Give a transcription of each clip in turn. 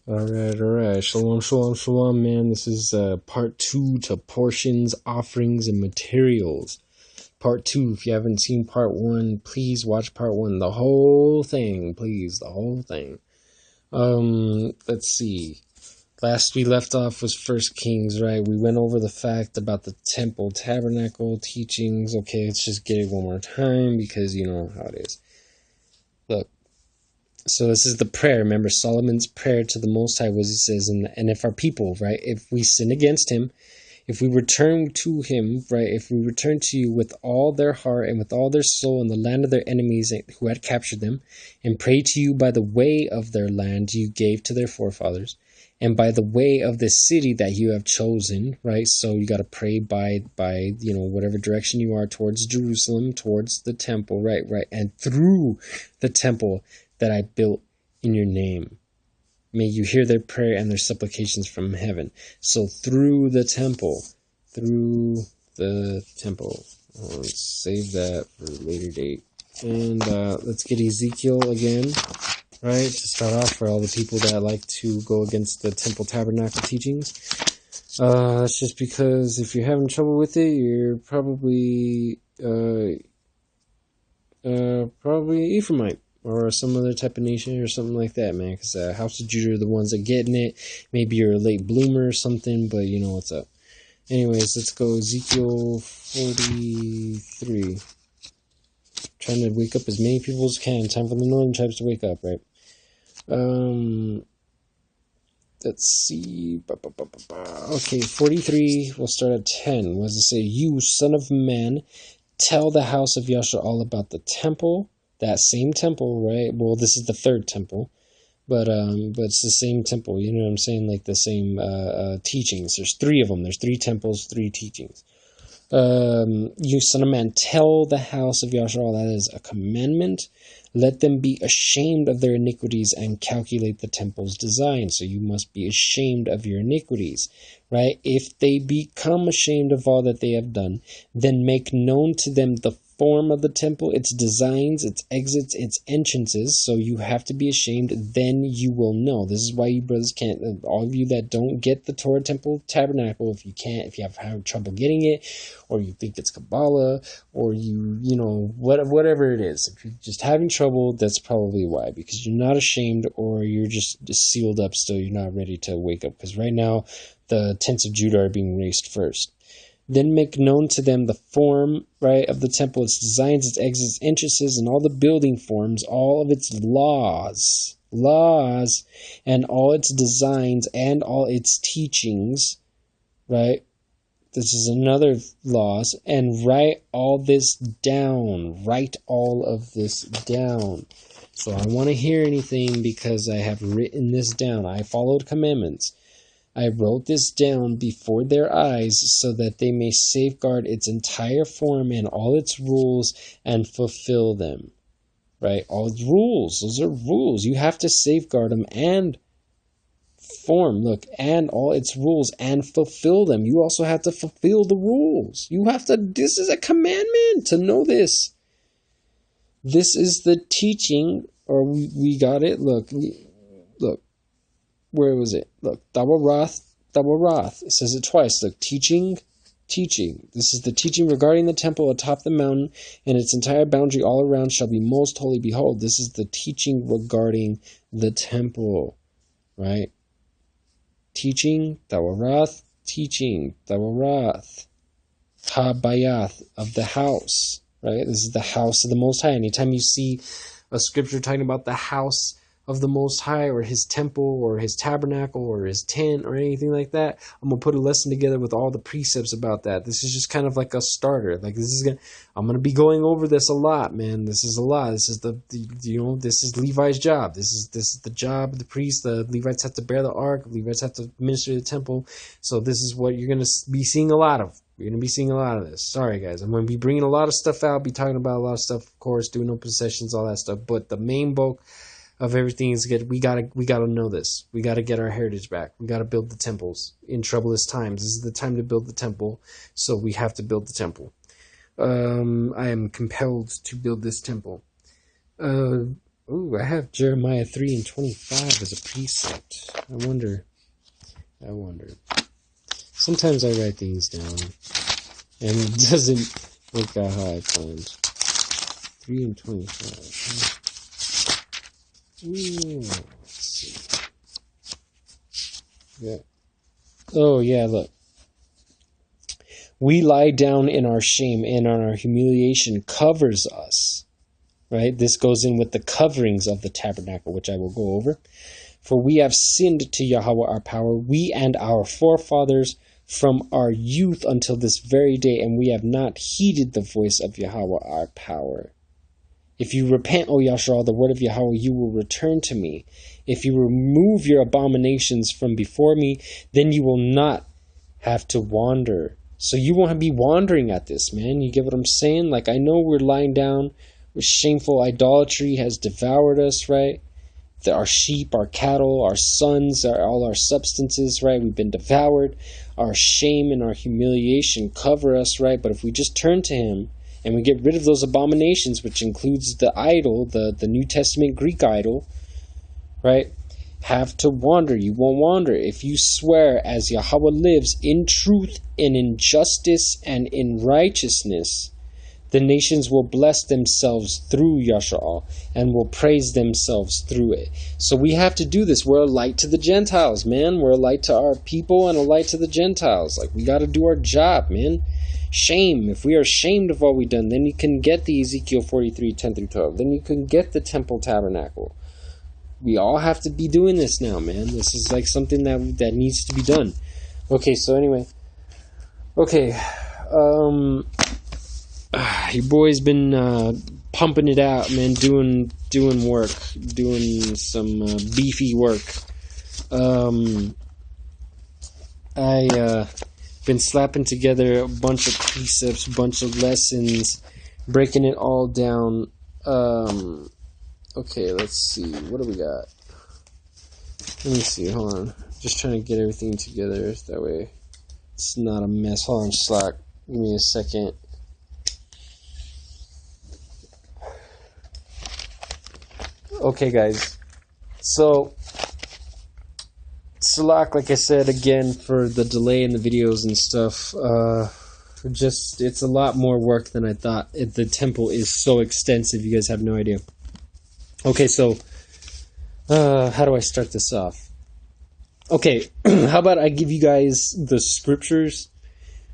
All right. Shalom, man. This is part 2 to portions, offerings, and materials. Part 2. If you haven't seen part 1, please watch part 1. The whole thing, please. The whole thing. Let's see. Last we left off was First Kings, right? We went over the fact about the temple, tabernacle, teachings. Okay, let's just get it one more time because you know how it is. Look. So this is the prayer. Remember Solomon's prayer to the Most High was, he says, and if our people, right, if we sin against him, if we return to him, right, if we return to you with all their heart and with all their soul in the land of their enemies who had captured them, and pray to you by the way of their land you gave to their forefathers, and by the way of the city that you have chosen, right? So you got to pray by you know, whatever direction you are towards Jerusalem, towards the temple, right, and through the temple that I built in your name. May you hear their prayer and their supplications from heaven. So through the temple. Let's save that for a later date. And let's get Ezekiel again, right? To start off for all the people that like to go against the temple tabernacle teachings. That's just because if you're having trouble with it, you're probably Ephraimite. Or some other type of nation or something like that, man. Because House of Judah are the ones that getting it. Maybe you're a late bloomer or something, but you know what's up. Anyways, let's go Ezekiel 43. Trying to wake up as many people as can. Time for the northern tribes to wake up, right? Let's see. Okay, 43. We'll start at 10. What does it say? You, son of man, tell the house of Yahshua all about the temple. That same temple, right? Well, this is the third temple, but it's the same temple. You know what I'm saying? Like the same teachings. There's 3 of them. There's 3 temples, 3 teachings. You son of man, tell the house of Yahshua, that is a commandment. Let them be ashamed of their iniquities and calculate the temple's design. So you must be ashamed of your iniquities, right? If they become ashamed of all that they have done, then make known to them the form of the temple, its designs, its exits, its entrances. So you have to be ashamed, then you will know. This is why you brothers can't, all of you that don't get the Torah Temple Tabernacle, if you have trouble getting it, or you think it's Kabbalah, or you know, whatever it is, if you're just having trouble, that's probably why, because you're not ashamed, or you're just sealed up still, you're not ready to wake up, because right now, the tents of Judah are being raised first. Then make known to them the form, right, of the temple, its designs, its exits, entrances, and all the building forms, all of its laws, and all its designs, and all its teachings, right? This is another laws, and write all this down. Write all of this down. So I want to hear anything because I have written this down. I followed commandments. I wrote this down before their eyes so that they may safeguard its entire form and all its rules and fulfill them. Right? All rules. Those are rules. You have to safeguard them and form, look, and all its rules and fulfill them. You also have to fulfill the rules. You have to, this is a commandment to know this. This is the teaching, or we got it. Look. Where was it? Look, tzabaawath. It says it twice. Look, teaching. This is the teaching regarding the temple atop the mountain, and its entire boundary all around shall be most holy. Behold, this is the teaching regarding the temple, right? Teaching, tzabaawath, habayath, of the house, right? This is the house of the Most High. Anytime you see a scripture talking about the house of the Most High, or his temple, or his tabernacle, or his tent, or anything like that, I'm gonna put a lesson together with all the precepts about that. This is just kind of like a starter. Like I'm gonna be going over this a lot, man. This is a lot. This is this is Levi's job. This is the job of the priest. The Levites have to bear the ark. The Levites have to minister to the temple. So this is what you're gonna be seeing a lot of. You're gonna be seeing a lot of this. Sorry, guys. I'm gonna be bringing a lot of stuff out. Be talking about a lot of stuff, of course, doing open sessions, all that stuff. But the main bulk of everything is good. We gotta know this. We gotta get our heritage back. We gotta build the temples in troublous times. This is the time to build the temple, so we have to build the temple. I am compelled to build this temple. Ooh, I have Jeremiah 3:25 as a precept. I wonder. Sometimes I write things down, and it doesn't work out how I planned. 3:25. Let's see. Yeah. Oh, yeah, look. We lie down in our shame, and on our humiliation covers us. Right? This goes in with the coverings of the tabernacle, which I will go over. For we have sinned to YaHaWaH our power, we and our forefathers from our youth until this very day, and we have not heeded the voice of YaHaWaH our power. If you repent, O Yashar, the word of YaHaWaH, you will return to me. If you remove your abominations from before me, then you will not have to wander. So you won't be wandering at this, man. You get what I'm saying? Like, I know we're lying down with shameful idolatry has devoured us, right? Our sheep, our cattle, our sons, all our substances, right? We've been devoured. Our shame and our humiliation cover us, right? But if we just turn to him and we get rid of those abominations, which includes the idol, the New Testament Greek idol, right? Have to wander. You won't wander. If you swear as YaHaWaH lives in truth and in justice and in righteousness, the nations will bless themselves through Yasha'al and will praise themselves through it. So we have to do this. We're a light to the Gentiles, man. We're a light to our people and a light to the Gentiles. Like, we got to do our job, man. Shame. If we are ashamed of what we've done, then you can get the Ezekiel 43:10-12. Then you can get the temple tabernacle. We all have to be doing this now, man. This is like something that needs to be done. Okay, so anyway. Okay, your boy's been pumping it out, man. Doing work, doing some beefy work. I been slapping together a bunch of precepts, a bunch of lessons, breaking it all down. Okay, let's see. What do we got? Let me see. Hold on. Just trying to get everything together. That way it's not a mess. Hold on, Slack. Give me a second. Okay, guys. So, Slack, like I said, again, for the delay in the videos and stuff, it's a lot more work than I thought. The temple is so extensive, you guys have no idea. Okay, so, how do I start this off? Okay, how about I give you guys the scriptures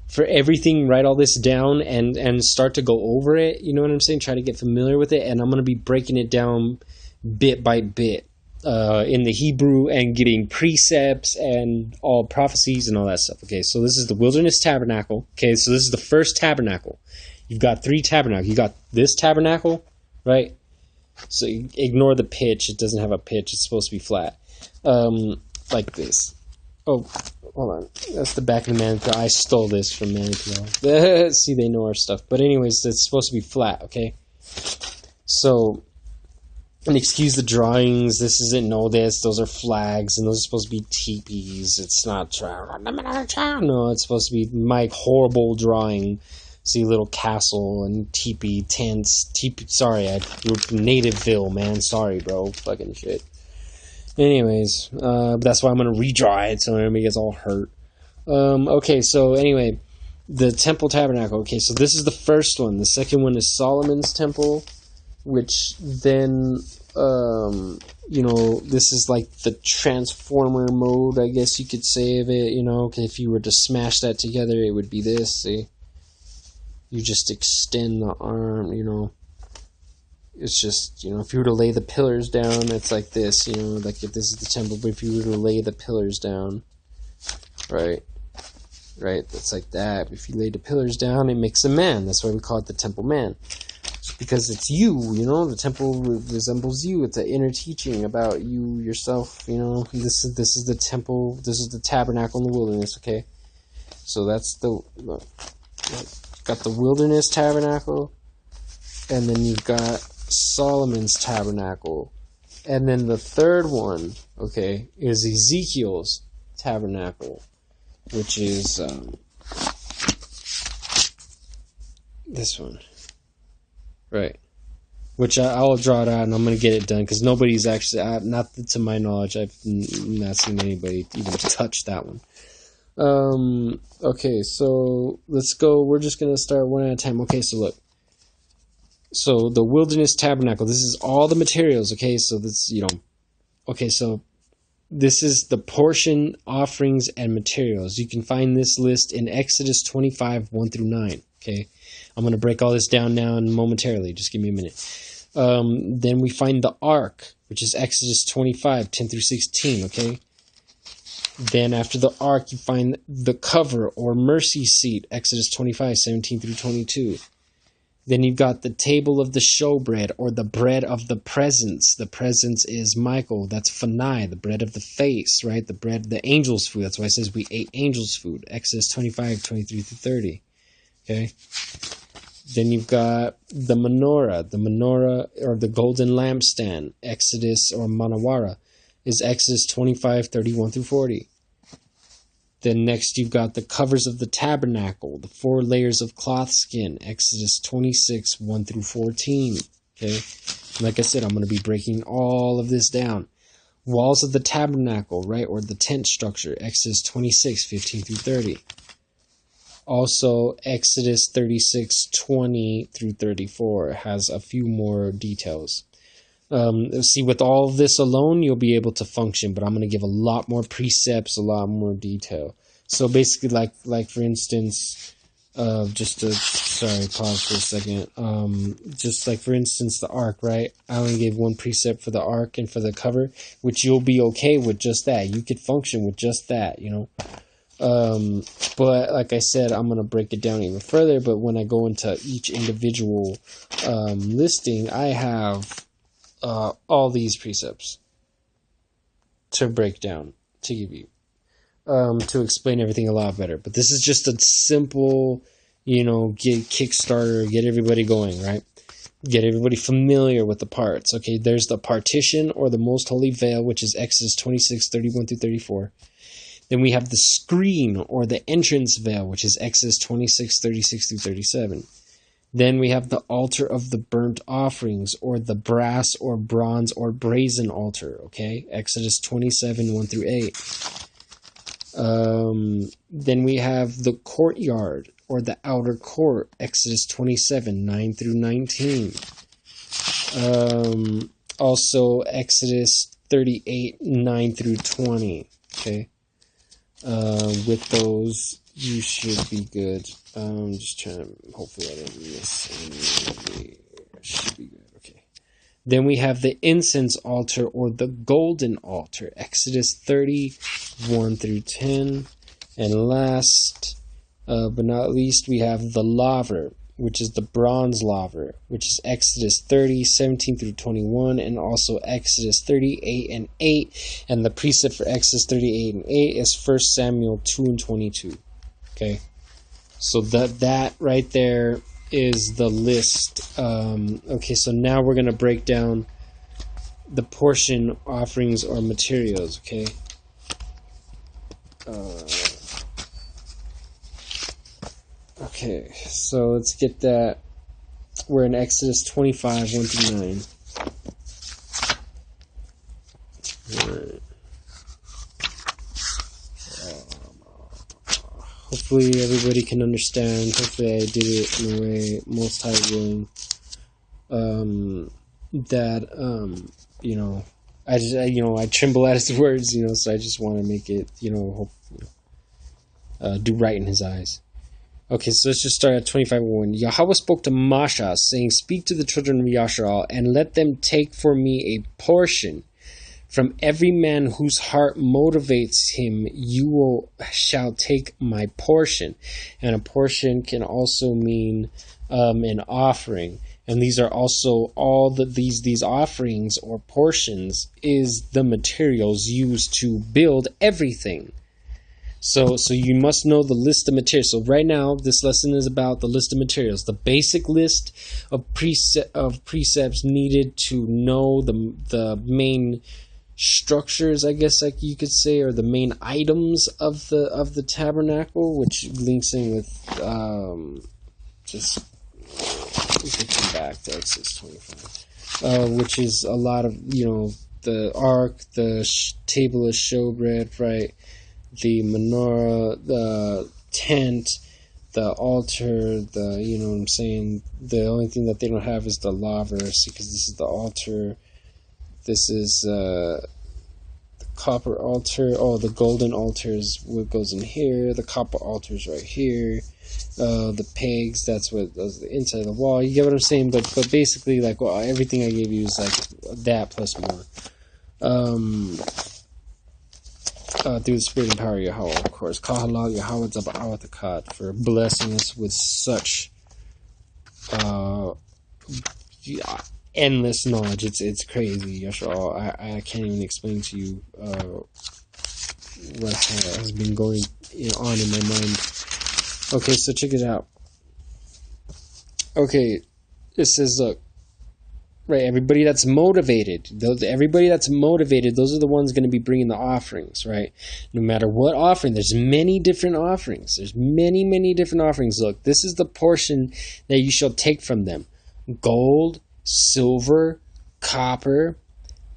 for everything, write all this down, and start to go over it, you know what I'm saying? Try to get familiar with it, and I'm going to be breaking it down bit by bit in the Hebrew and giving precepts and all prophecies and all that stuff. Okay, so this is the wilderness tabernacle. Okay, so this is the first tabernacle. You've got 3 tabernacles. You got this tabernacle, right? So ignore the pitch. It doesn't have a pitch. It's supposed to be flat. Like this. Oh, hold on. That's the back of the Manipur. I stole this from Manipur. See, they know our stuff. But anyways, it's supposed to be flat, okay? So, and excuse the drawings. This isn't this. Those are flags, and those are supposed to be teepees. It's not... No, it's supposed to be my horrible drawing. See, little castle and teepee tents. Sorry, I grew up in Nativeville, man. Sorry, bro. Fucking shit. Anyways, that's why I'm going to redraw it so everybody gets all hurt. Okay, so anyway, the temple tabernacle. Okay, so this is the first one. The second one is Solomon's temple, which then, this is like the transformer mode, I guess you could say of it, if you were to smash that together, it would be this, see? You just extend the arm, It's just, if you were to lay the pillars down, it's like this, like if this is the temple, but if you were to lay the pillars down, right, that's like that. If you lay the pillars down, it makes a man. That's why we call it the temple man. Just because it's you, the temple resembles you. It's an inner teaching about you, yourself, This is the temple, this is the tabernacle in the wilderness, okay? So that's got the wilderness tabernacle, and then you've got Solomon's tabernacle, and then the third one, okay, is Ezekiel's tabernacle, which is this one, right? which I'll draw it out and I'm going to get it done because nobody's actually, not to my knowledge, I've not seen anybody even touch that one. Okay, so let's go. We're just going to start one at a time. Okay, so look. So the wilderness tabernacle, this is all the materials, okay? So this, okay, so this is the portion, offerings, and materials. You can find this list in Exodus 25, 1 through 9, okay? I'm going to break all this down now and momentarily. Just give me a minute. Then we find the ark, which is Exodus 25, 10 through 16, okay? Then after the ark, you find the cover or mercy seat, Exodus 25, 17 through 22. Then you've got the table of the showbread, or the bread of the presence. The presence is Michael. That's Fanai, the bread of the face, right? The bread, the angel's food. That's why it says we ate angel's food. Exodus 25, 23 through 30. Okay? Then you've got the menorah, or the golden lampstand. Exodus, or manawara, is Exodus 25, 31 through 40. Then next you've got the covers of the tabernacle, the 4 layers of cloth skin, Exodus 26, 1 through 14. Okay? Like I said, I'm going to be breaking all of this down. Walls of the tabernacle, right, or the tent structure, Exodus 26, 15 through 30. Also, Exodus 36, 20 through 34 has a few more details. See, with all of this alone, you'll be able to function, but I'm going to give a lot more precepts, a lot more detail. So basically, like for instance, pause for a second. Just like for instance, the ark, right? I only gave one precept for the ark and for the cover, which you'll be okay with just that. You could function with just that, But like I said, I'm going to break it down even further, but when I go into each individual listing, I have all these precepts to break down, to give you, to explain everything a lot better. But this is just a simple, get Kickstarter, get everybody going, right? Get everybody familiar with the parts. Okay, there's the partition or the most holy veil, which is Exodus 26, 31 through 34. Then we have the screen or the entrance veil, which is Exodus 26, 36 through 37. Then we have the altar of the burnt offerings, or the brass or bronze or brazen altar, okay? Exodus 27, 1 through 8. Then we have the courtyard, or the outer court, Exodus 27, 9 through 19. Also, Exodus 38, 9 through 20, okay? With those, you should be good. Just trying to, hopefully I didn't miss any. Should be good, okay. Then we have the incense altar, or the golden altar, Exodus 30, 1 through 10. And last, but not least, we have the laver, which is the bronze laver, which is Exodus 30, 17 through 21, and also Exodus 38 and 8. And the precept for Exodus 38 and 8 is 1 Samuel 2 and 22. Okay? So that right there is the list. Okay, so now we're going to break down the portion, offerings, or materials, okay? Okay, so let's get that. We're in Exodus 25, 1 through 9. Right. Hopefully everybody can understand. Hopefully I did it in a way, Most High willing, that, I tremble at his words, so I just want to make it, do right in his eyes. Okay, so let's just start at 25:1. YaHaWaH spoke to Masha, saying, "Speak to the children of Yasharal, and let them take for me a portion. From every man whose heart motivates him, shall take my portion." And a portion can also mean an offering. And these are also these offerings or portions is the materials used to build everything. So you must know the list of materials. So right now, this lesson is about the list of materials, the basic list of precepts needed to know the main structures, I guess, like you could say, or the main items of the tabernacle, which links in with just we can come back to Exodus 25. which is a lot of, the ark, the table of showbread, right? The menorah, the tent, the altar, you know what I'm saying? The only thing that they don't have is the laver, see, because this is the altar. This is the copper altar. Oh, the golden altar is what goes in here. The copper altar is right here. The pegs, that's the inside of the wall. You get what I'm saying? But basically, like, well, everything I gave you is like that plus more. Through the spirit and power of YaHaWaH, of course. Halal, YaHaWaH, tzabaawath, achad, for blessing us with such endless knowledge. It's crazy, YaHaWaH. I can't even explain to you what has been going on in my mind. Okay, so check it out. Okay, it says, look, right, everybody that's motivated, those are the ones going to be bringing the offerings, right? No matter what offering, there's many different offerings. There's many different offerings. Look, this is the portion that you shall take from them. Gold, silver, copper,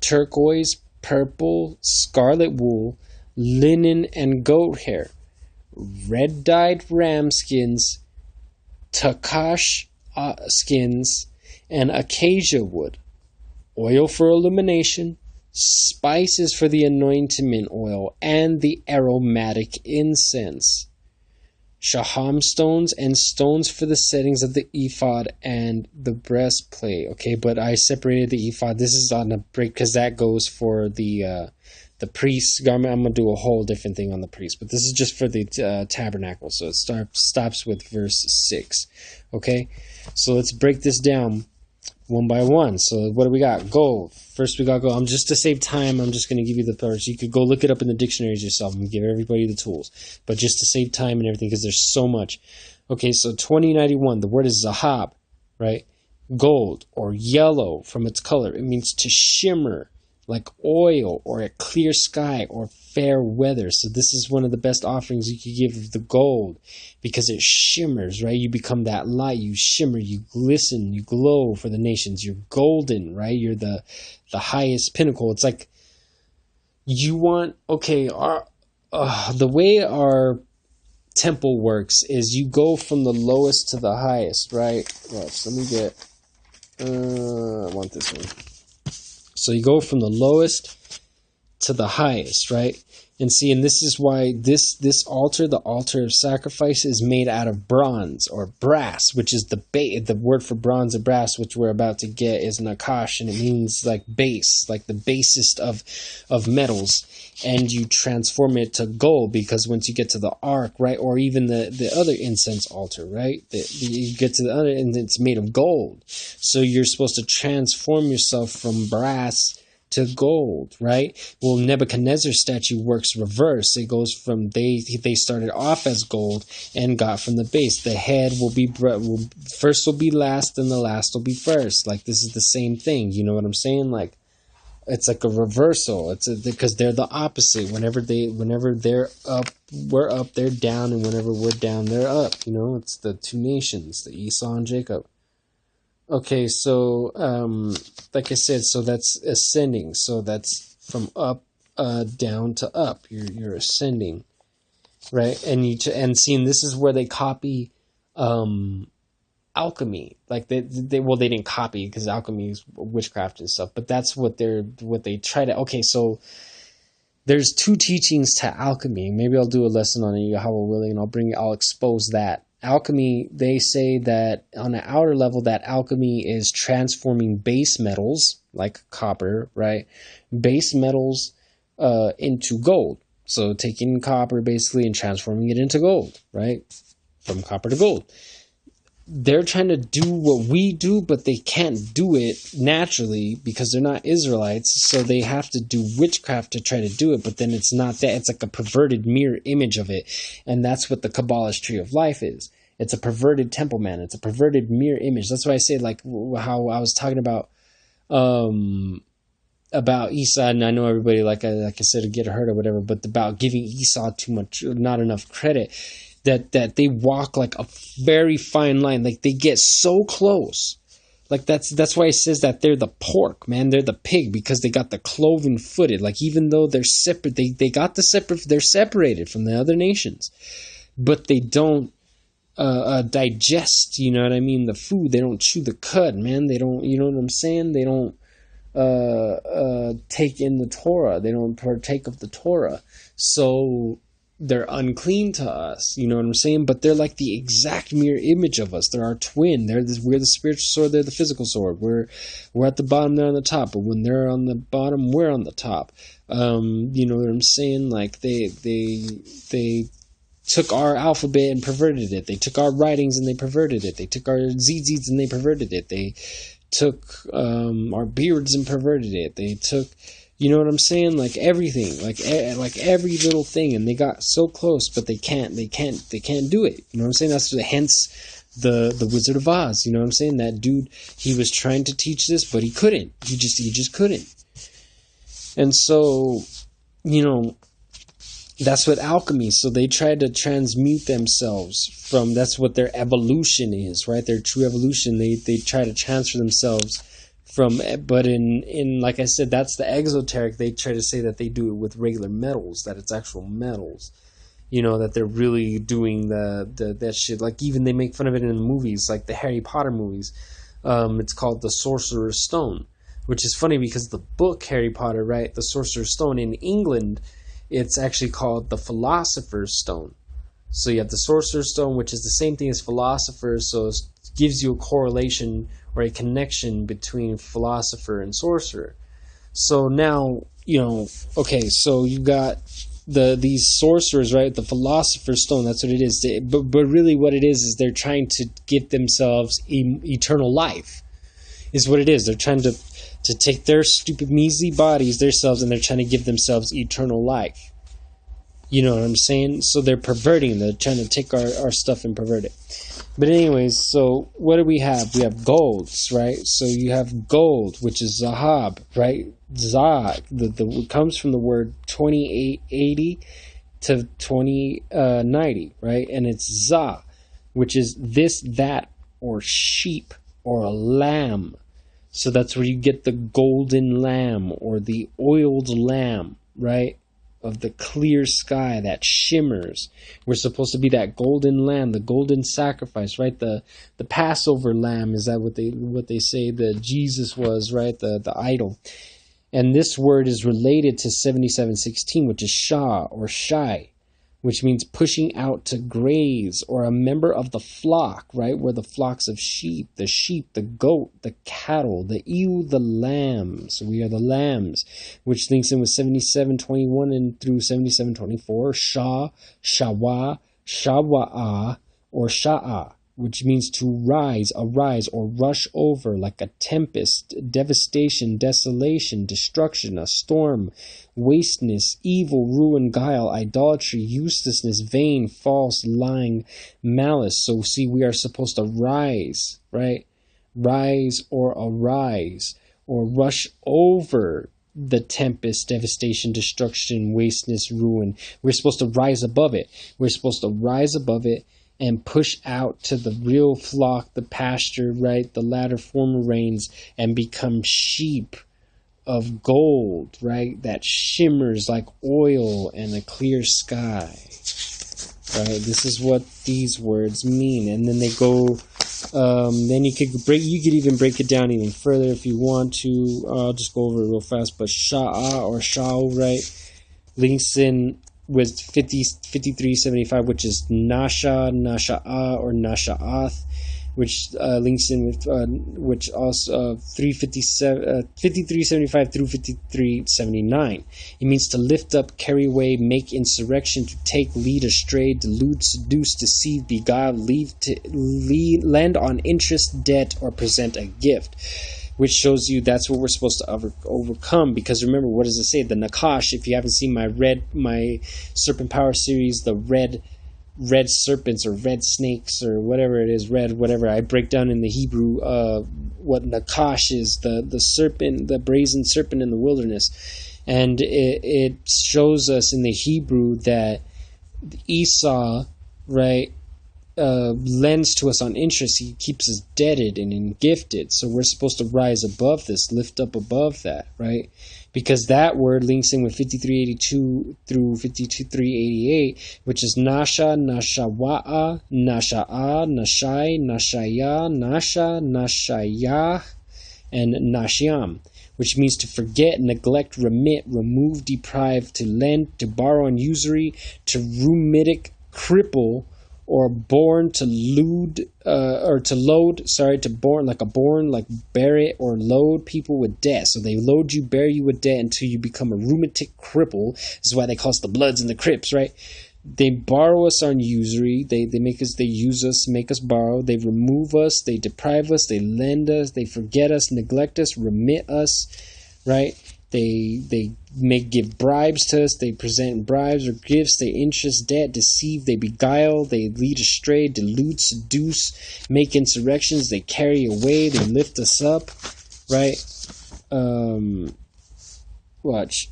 turquoise, purple, scarlet wool, linen, and goat hair, red-dyed ram skins, takash skins, and acacia wood, oil for illumination, spices for the anointment oil, and the aromatic incense, shaham stones, and stones for the settings of the ephod and the breastplate. Okay, but I separated the ephod. This is on a break because that goes for the priest's garment. I'm going to do a whole different thing on the priest, but this is just for the tabernacle. So it stops with verse 6. Okay, so let's break this down one by one. So what do we got? Gold. First we got gold. Just to save time, I'm just going to give you the parts. You could go look it up in the dictionaries yourself. I'm going to give everybody the tools. But just to save time and everything, because there's so much. Okay, so 2091, the word is zahab, right? Gold or yellow from its color. It means to shimmer like oil or a clear sky or fair weather. So this is one of the best offerings you could give of the gold because it shimmers, right? You become that light, you shimmer, you glisten, you glow for the nations. You're golden, right? You're the highest pinnacle. It's like you want, okay, the way our temple works is you go from the lowest to the highest, right? Watch, let me get, I want this one. So you go from the lowest to the highest, right? And see, and this is why this altar, the altar of sacrifice, is made out of bronze or brass, which is the word for bronze and brass, which we're about to get, is nakash, and it means like base, like the basest of metals. And you transform it to gold because once you get to the ark, right, or even the other incense altar, right, you get to the other, and it's made of gold. So you're supposed to transform yourself from brass to gold, right? Well, Nebuchadnezzar's statue works reverse. It goes from they started off as gold and got from the base. The head will be first will be last, and the last will be first. Like this is the same thing. You know what I'm saying? Like it's like a reversal. Because they're the opposite. Whenever they're up, we're up. They're down, and whenever we're down, they're up. You know, it's the two nations, the Esau and Jacob. Okay, so like I said, so that's ascending. So that's from up down to up. You're ascending, right? And seeing this is where they copy alchemy. Like they didn't copy because alchemy is witchcraft and stuff. But that's what they try to. Okay, so there's two teachings to alchemy. Maybe I'll do a lesson on it, YaHaWaH willing, and I'll expose that. Alchemy, they say that on an outer level that alchemy is transforming base metals like copper, right? Base metals into gold. So taking copper basically and transforming it into gold, right? From copper to gold. They're trying to do what we do, but they can't do it naturally because they're not Israelites. So they have to do witchcraft to try to do it. But then it's not that. It's like a perverted mirror image of it. And that's what the Kabbalist tree of life is. It's a perverted temple man. It's a perverted mirror image. That's why I say, like, how I was talking about Esau, and I know everybody, like I said, to get hurt or whatever, but about giving Esau not enough credit. That they walk like a very fine line. Like they get so close. Like that's why it says that they're the pork, man. They're the pig because they got the cloven footed. Like even though they're separate, they got the separate. They're separated from the other nations, but they don't digest. You know what I mean? The food. They don't chew the cud, man. They don't. You know what I'm saying? They don't take in the Torah. They don't partake of the Torah. So they're unclean to us, you know what I'm saying? But they're like the exact mirror image of us. They're our twin. We're the spiritual sword. They're the physical sword. We're at the bottom. They're on the top. But when they're on the bottom, we're on the top. You know what I'm saying? Like they took our alphabet and perverted it. They took our writings and they perverted it. They took our tzitzites and they perverted it. They took our beards and perverted it. They took, you know what I'm saying? Like everything, like every little thing, and they got so close, but they can't do it. You know what I'm saying? That's hence the Wizard of Oz. You know what I'm saying? That dude, he was trying to teach this, but he couldn't. He just couldn't. And so, you know, that's what alchemy. So they tried to transmute themselves from. That's what their evolution is, right? Their true evolution. They try to transfer themselves from, but in like I said, that's the exoteric. They try to say that they do it with regular metals, that it's actual metals, you know, that they're really doing that shit. Like even they make fun of it in the movies, like the Harry Potter movies. It's called the Sorcerer's Stone, which is funny because the book Harry Potter, right, the Sorcerer's Stone, in England it's actually called the Philosopher's Stone. So you have the Sorcerer's Stone, which is the same thing as Philosopher's, so it gives you a correlation or a connection between philosopher and sorcerer. So now, you know, okay, so you got these sorcerers, right? The Philosopher's Stone, that's what it is. But really what it is they're trying to give themselves eternal life, is what it is. They're trying to take their stupid, measly bodies, themselves, and they're trying to give themselves eternal life. You know what I'm saying? So they're perverting. They're trying to take our stuff and pervert it. But anyways, so what do we have? We have golds, right? So you have gold, which is zahab, right? Zah, it comes from the word 2880 to 2090, right? And it's zah, which is this, that, or sheep, or a lamb. So that's where you get the golden lamb or the oiled lamb, right? Of the clear sky that shimmers. We're supposed to be that golden lamb, the golden sacrifice, right? The Passover lamb, is that what they say that Jesus was, right? The idol. And this word is related to 7716, which is shah or shai, which means pushing out to graze, or a member of the flock, right? Where the flocks of sheep, the goat, the cattle, the ewe, the lambs. We are the lambs, which links in with 7721 and through 7724. Shah, YaHaWaH, YaHaWaH, or Sha'ah, which means to rise, arise, or rush over, like a tempest, devastation, desolation, destruction, a storm, wasteness, evil, ruin, guile, idolatry, uselessness, vain, false, lying, malice. So see, we are supposed to rise, right? Rise or arise, or rush over the tempest, devastation, destruction, wasteness, ruin. We're supposed to rise above it. We're supposed to rise above it and push out to the real flock, the pasture, right? The latter former rains, and become sheep of gold, right? That shimmers like oil in a clear sky, right? This is what these words mean. And then they go, then you could even break it down even further if you want to. I'll just go over it real fast. But Sha'ah or Sha'u, right, links in with 5375, which is Nasha, Nasha'ah, or Nasha'ath, which links in with which also 5375 through 5379. It means to lift up, carry away, make insurrection, to take, lead astray, delude, seduce, deceive, beguile, lend on interest, debt, or present a gift. Which shows you that's what we're supposed to overcome. Because remember, what does it say? The Nakash, if you haven't seen my Serpent Power series, the red serpents or red snakes or whatever it is, whatever, I break down in the Hebrew what Nakash is, the serpent, the brazen serpent in the wilderness. And it shows us in the Hebrew that Esau, right, lends to us on interest. He keeps us debted and in gifted. So we're supposed to rise above this, lift up above that, right? Because that word links in with 5382 through 52388, which is nasha, nashawa'a, nasha'a, nashai, nashaya, nasha, nashaya, and nashyam, which means to forget, neglect, remit, remove, deprive, to lend, to borrow on usury, to rheumatic, cripple, or born to load, like bear it or load people with debt. So they load you, bear you with debt until you become a rheumatic cripple. This is why they call us the Bloods and the Crips, right? They borrow us on usury. They use us, make us borrow. They remove us, they deprive us, they lend us, they forget us, neglect us, remit us, right? They give bribes to us. They present bribes or gifts. They interest, debt, deceive. They beguile. They lead astray, delude, seduce, make insurrections. They carry away. They lift us up, right? Watch,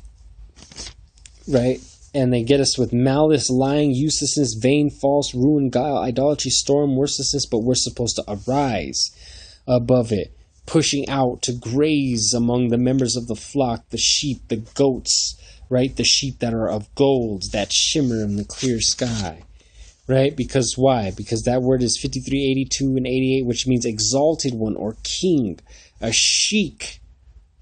right? And they get us with malice, lying, uselessness, vain, false, ruin, guile, idolatry, storm, worthlessness. But we're supposed to arise above it, pushing out to graze among the members of the flock, the sheep, the goats, right? The sheep that are of gold, that shimmer in the clear sky, right? Because why? Because that word is 5382 and 88, which means exalted one or king, a sheik,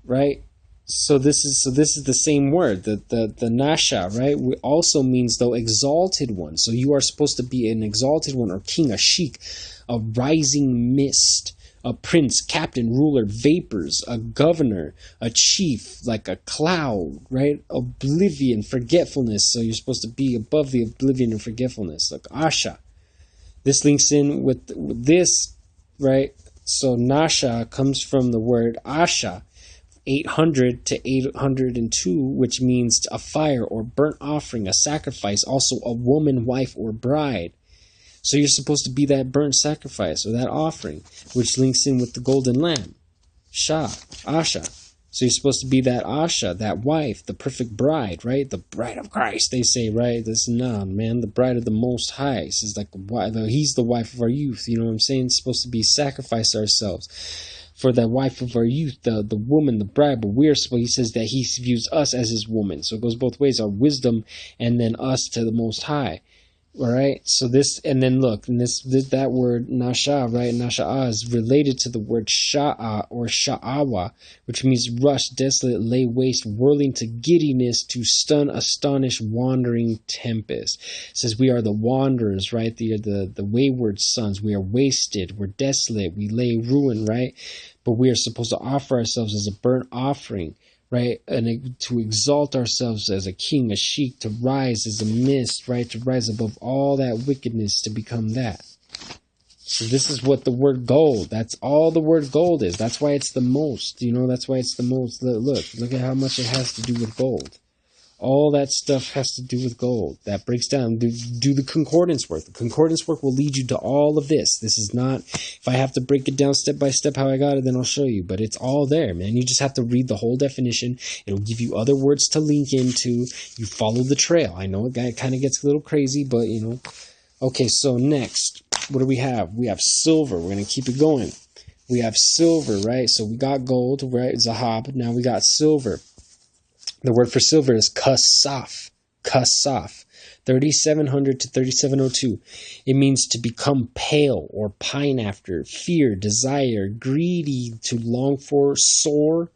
right? So this is the same word, the nasha, right? It also means though exalted one. So you are supposed to be an exalted one or king, a sheik, a rising mist, a prince, captain, ruler, vapors, a governor, a chief, like a cloud, right? Oblivion, forgetfulness. So you're supposed to be above the oblivion and forgetfulness, like Asha. This links in with this, right? So Nasha comes from the word Asha, 800 to 802, which means a fire or burnt offering, a sacrifice, also a woman, wife, or bride. So you're supposed to be that burnt sacrifice or that offering, which links in with the golden lamb, Asha. So you're supposed to be that Asha, that wife, the perfect bride, right? The bride of Christ, they say, right? The bride of the Most High. This is like, he's the wife of our youth, you know what I'm saying? It's supposed to be sacrifice ourselves for the wife of our youth, the woman, the bride. But he says that he views us as his woman. So it goes both ways, our wisdom and then us to the Most High. All right, so this, and then look, and that word nasha, right? Nasha'a is related to the word sha'a or sha'awa, which means rush, desolate, lay waste, whirling to giddiness, to stun, astonish, wandering tempest. It says we are the wanderers, right? The wayward sons. We are wasted. We're desolate. We lay ruin, right? But we are supposed to offer ourselves as a burnt offering, right? And to exalt ourselves as a king, a sheik, to rise as a mist, right? To rise above all that wickedness, to become that. So this is what the word gold, that's all the word gold is. That's why it's the most, that's why it's the most. Look at how much it has to do with gold. All that stuff has to do with gold. That breaks down. Do the concordance work. The concordance work will lead you to all of this. This is not, if I have to break it down step by step how I got it, then I'll show you. But it's all there, man. You just have to read the whole definition. It'll give you other words to link into. You follow the trail. I know it kind of gets a little crazy, but, Okay, so next, what do we have? We have silver. We're going to keep it going. We have silver, right? So we got gold, right? Zahab. Now we got silver. The word for silver is kasaf, 3700 to 3702. It means to become pale or pine after, fear, desire, greedy, to long for, soar.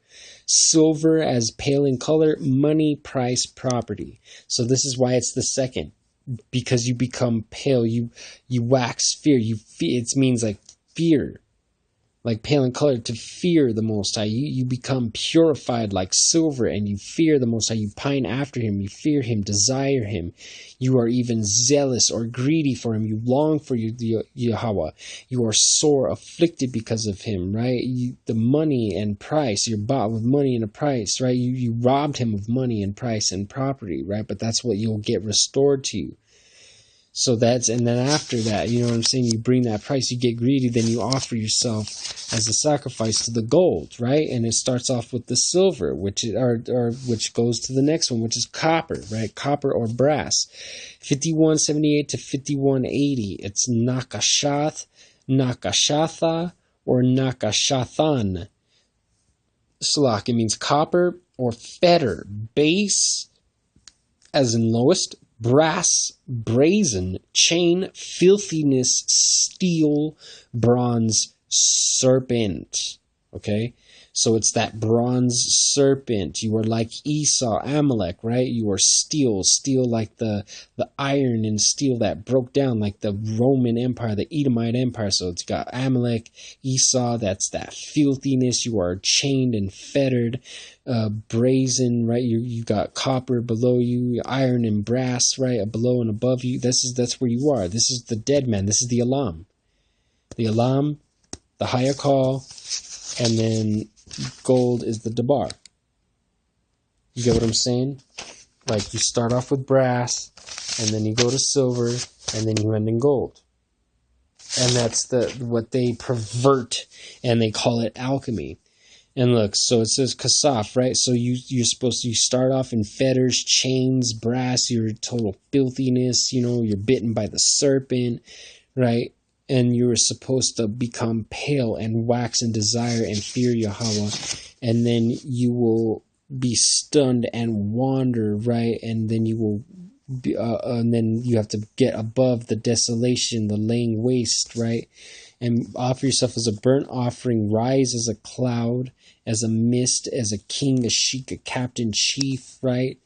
Silver as pale in color, money, price, property. So this is why it's the second, because you become pale, you wax fear. It means like fear. Like pale in color, to fear the Most High. You become purified like silver, and you fear the Most High. You pine after Him. You fear Him, desire Him. You are even zealous or greedy for Him. You long for YaHaWaH. You are sore afflicted because of Him, right? The money and price, you're bought with money and a price, right? You robbed Him of money and price and property, right? But that's what you'll get restored to you. So and then after that, you know what I'm saying? You bring that price, you get greedy, then you offer yourself as a sacrifice to the gold, right? And it starts off with the silver, which goes to the next one, which is copper, right? Copper or brass. 5178 to 5180. It's nakashath, nakashatha, or nakashathan. Salak, it means copper or fetter, base, as in lowest, brass, brazen, chain, filthiness, steel, bronze, serpent. Okay? So it's that bronze serpent. You are like Esau, Amalek, right? You are steel like the iron and steel that broke down, like the Roman Empire, the Edomite Empire. So it's got Amalek, Esau, that's that filthiness. You are chained and fettered, brazen, right? You got copper below you, iron and brass, right? Below and above you. That's where you are. This is the dead man. This is the Alam. The Alam, the Hayakal, and then gold is the Dabar. You get what I'm saying? Like, you start off with brass, and then you go to silver, and then you end in gold. And that's what they pervert, and they call it alchemy. And look, so it says kasaf, right? So you start off in fetters, chains, brass, your total filthiness, you're bitten by the serpent, right? And you were supposed to become pale and wax in desire and fear YaHaWaH. And then you will be stunned and wander, right? And then you will be, and then you have to get above the desolation, the laying waste, right? And offer yourself as a burnt offering, rise as a cloud, as a mist, as a king, a sheik, a captain, chief, right?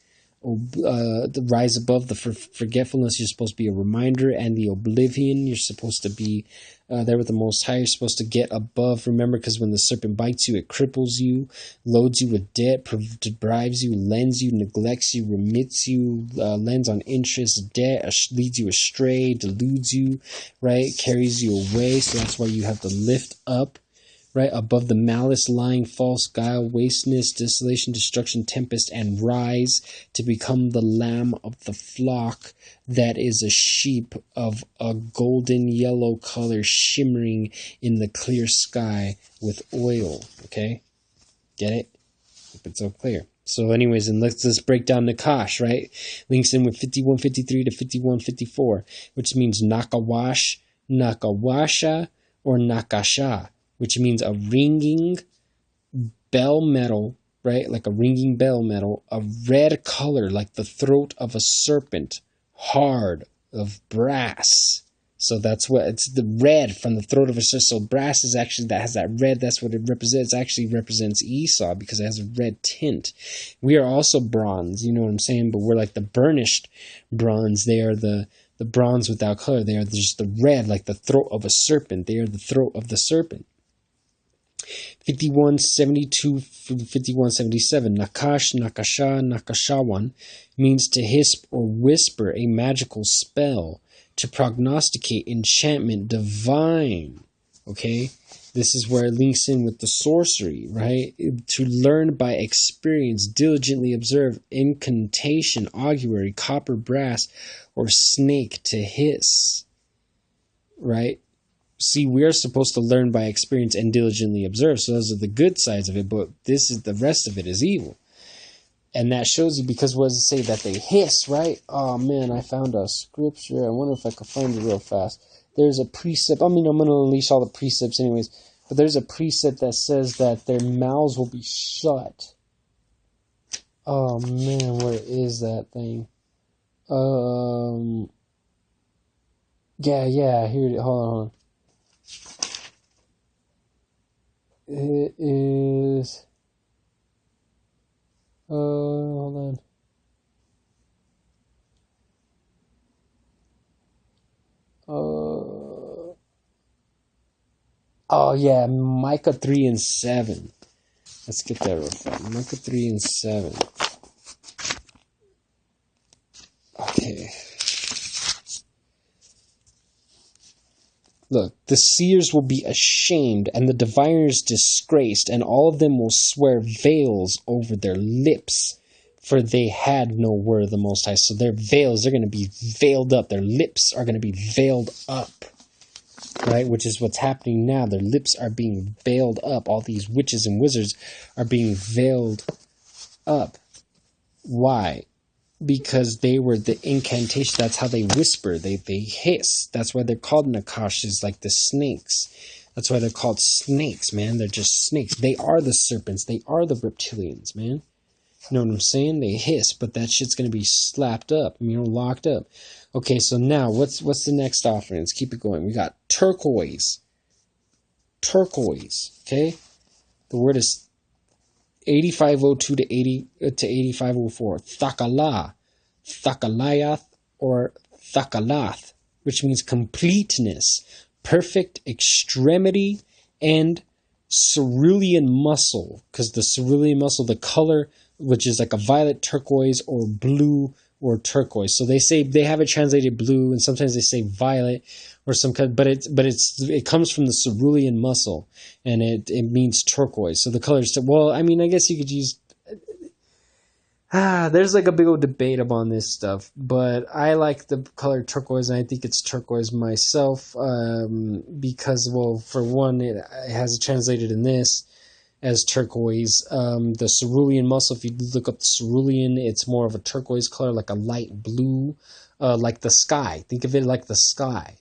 Rise above the forgetfulness. You're supposed to be a reminder, and the oblivion. You're supposed to be there with the Most High. You're supposed to get above. Remember, because when the serpent bites you, it cripples you, loads you with debt, deprives you, lends you, neglects you, remits you, lends on interest, debt, leads you astray, deludes you, right? Carries you away. So that's why you have to lift up, right, above the malice, lying, false, guile, wasteness, desolation, destruction, tempest, and rise to become the lamb of the flock that is a sheep of a golden yellow color shimmering in the clear sky with oil. Okay? Get it? Hope it's so clear. So anyways, and let's break down Nakash, right? Links in with 5153 to 5154, which means Nakawash, Nakawasha, or Nakasha, which means a ringing bell metal, right? Like a ringing bell metal, a red color like the throat of a serpent, hard, of brass. So that's what it's, the red from the throat of a serpent. So brass is actually, that has that red, that's what it represents. It actually represents Esau because it has a red tint. We are also bronze, you know what I'm saying? But we're like the burnished bronze. They are the bronze without color. They are just the red, like the throat of a serpent. They are the throat of the serpent. 5172 5177. Nakash, Nakasha, Nakashawan means to hisp or whisper a magical spell, to prognosticate enchantment divine. Okay? This is where it links in with the sorcery, right? To learn by experience, diligently observe, incantation, augury, copper, brass, or snake to hiss. Right? See, we are supposed to learn by experience and diligently observe. So those are the good sides of it, but the rest of it is evil. And that shows you, because what does it say? That they hiss, right? Oh man, I found a scripture. I wonder if I could find it real fast. There's a precept. I mean, I'm going to unleash all the precepts anyways. But there's a precept that says that their mouths will be shut. Oh man, where is that thing? Yeah, here it is. Hold on. It is... hold on. Oh yeah, Micah 3 and 7. Let's get that real fast. Micah 3 and 7. Okay. Look, the seers will be ashamed, and the diviners disgraced, and all of them will swear veils over their lips. for they had no word of the Most High. So their veils, they're going to be veiled up. Their lips are going to be veiled up, right? Which is what's happening now. Their lips are being veiled up. All these witches and wizards are being veiled up. Why? Because they were the incantation. That's how they whisper. They hiss. That's why they're called Nakashas, like the snakes. That's why they're called snakes, man. They're just snakes. They are the serpents. They are the reptilians, man. You know what I'm saying? They hiss, but that shit's going to be slapped up, locked up. Okay, so now what's the next offering? Let's keep it going. We got turquoise. Turquoise, okay? The word is 8502 to 8504. Thakalayath, or thakalath, which means completeness, perfect extremity, and cerulean muscle. Because the cerulean muscle, the color, which is like a violet, turquoise, or blue, or turquoise. So they have it translated blue, and sometimes they say violet, or some kind. But it comes from the cerulean muscle, and it means turquoise. So the colors. Well, I mean, I guess you could use. There's like a big old debate upon this stuff, but I like the color turquoise, and I think it's turquoise myself, because, well, for one, it has it translated in this as turquoise. The cerulean muscle, if you look up the cerulean, it's more of a turquoise color, like a light blue, like the sky. Think of it like the sky.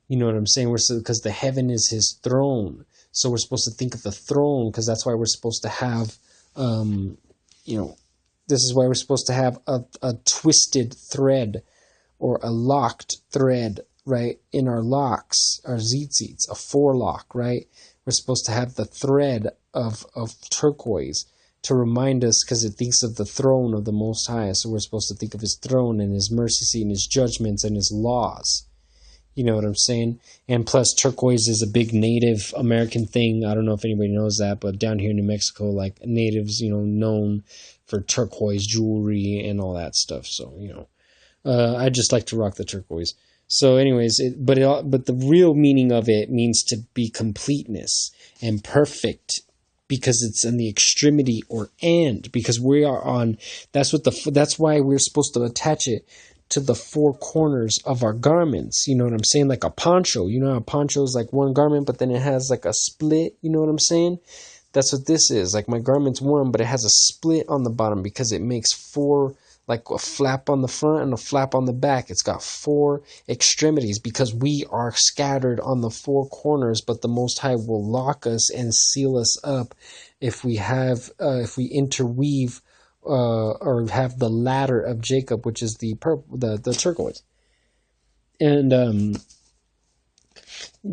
You know what I'm saying? Because the heaven is his throne. So we're supposed to think of the throne, because that's why we're supposed to have, this is why we're supposed to have a twisted thread or a locked thread, right, in our locks, our tzitzits, a forelock, right? We're supposed to have the thread of turquoise to remind us, because it thinks of the throne of the Most High. So we're supposed to think of his throne and his mercy seat and his judgments and his laws. You know what I'm saying? And plus, turquoise is a big Native American thing. I don't know if anybody knows that, but down here in New Mexico, like, natives, known for turquoise jewelry and all that stuff. So, I just like to rock the turquoise. So anyways, but the real meaning of it means to be completeness and perfect, because it's in the extremity or end, because we are on, that's why we're supposed to attach it to the four corners of our garments. You know what I'm saying? Like a poncho. You know how a poncho is like one garment, but then it has like a split. You know what I'm saying? That's what this is. Like, my garment's one, but it has a split on the bottom, because it makes four, like a flap on the front and a flap on the back. It's got four extremities, because we are scattered on the four corners, but the Most High will lock us and seal us up if we interweave or have the ladder of Jacob, which is the turquoise. And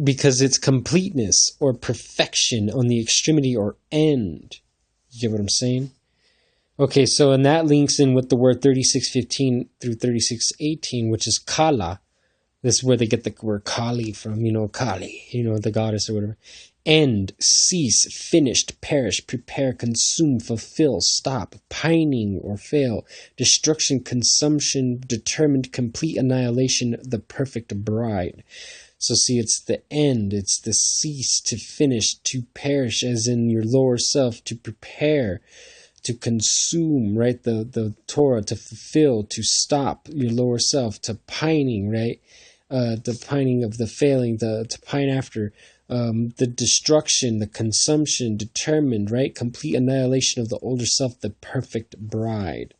because it's completeness or perfection on the extremity or end. You get what I'm saying? Okay, so and that links in with the word 36:15 through 36:18, which is Kala. This is where they get the word Kali from, Kali, the goddess or whatever. End, cease, finished, perish, prepare, consume, fulfill, stop, pining or fail, destruction, consumption, determined, complete annihilation, the perfect bride. So see, it's the end, it's the cease, to finish, to perish, as in your lower self, to prepare, to consume, right? The Torah, to fulfill, to stop your lower self, to pining, right? The pining of the failing, to pine after, the destruction, the consumption, determined, right? Complete annihilation of the older self, the perfect bride.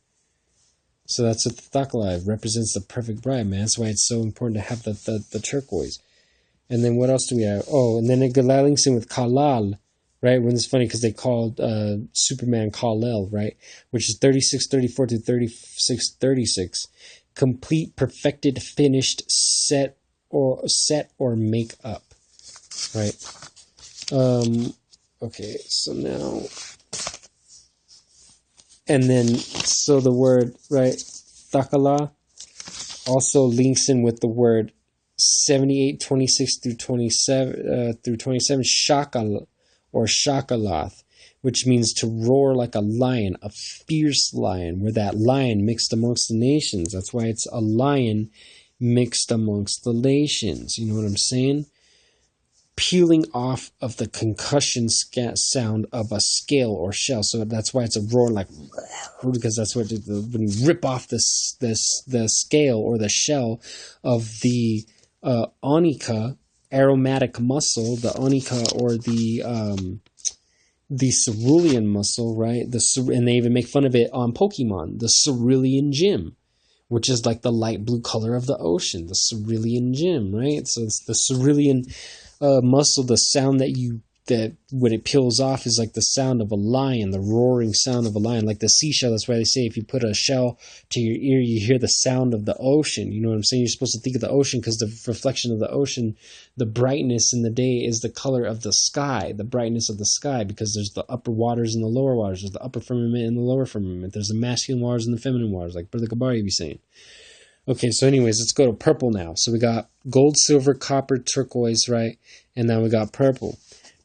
So that's what the Thakala represents, the perfect bride, man. That's why it's so important to have the turquoise. And then what else do we have? Oh, and then it links in with Kalal, right? When it's funny because they called Superman Kal-El, right? Which is 36:34 to 36:36. Complete, perfected, finished, set or make up, right? Okay, so now, and then so the word, right, Thakala also links in with the word 78:26 through 27 shakal or shakalath, which means to roar like a lion, a fierce lion. We're that lion mixed amongst the nations. That's why it's a lion mixed amongst the nations. You know what I'm saying? peeling off of the concussion sound of a scale or shell. So that's why it's a roar, like, because that's what when you rip off the scale or the shell of the onica aromatic mussel, the onica or the cerulean mussel, right? And they even make fun of it on Pokemon, the cerulean gem, which is like the light blue color of the ocean, the cerulean gem, right? So it's the cerulean mussel. The sound that when it peels off is like the sound of a lion, the roaring sound of a lion, like the seashell. That's why they say if you put a shell to your ear, you hear the sound of the ocean. You know what I'm saying? You're supposed to think of the ocean because the reflection of the ocean, the brightness in the day is the color of the sky, the brightness of the sky, because there's the upper waters and the lower waters. There's the upper firmament and the lower firmament. There's the masculine waters and the feminine waters, like Brother Gabari be saying. Okay, so anyways, let's go to purple now. So we got gold, silver, copper, turquoise, right? And now we got purple.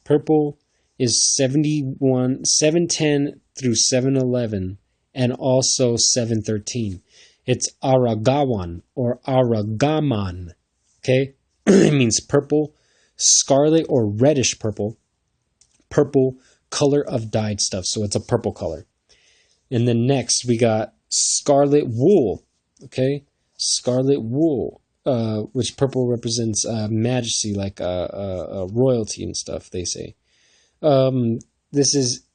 Purple is 710 through 711 and also 713. It's Aragawan or Aragaman. Okay? It means purple, scarlet or reddish purple, purple color of dyed stuff. So it's a purple color. And then next we got scarlet wool. Okay? Scarlet wool. Which purple represents majesty, like royalty and stuff, they say. This is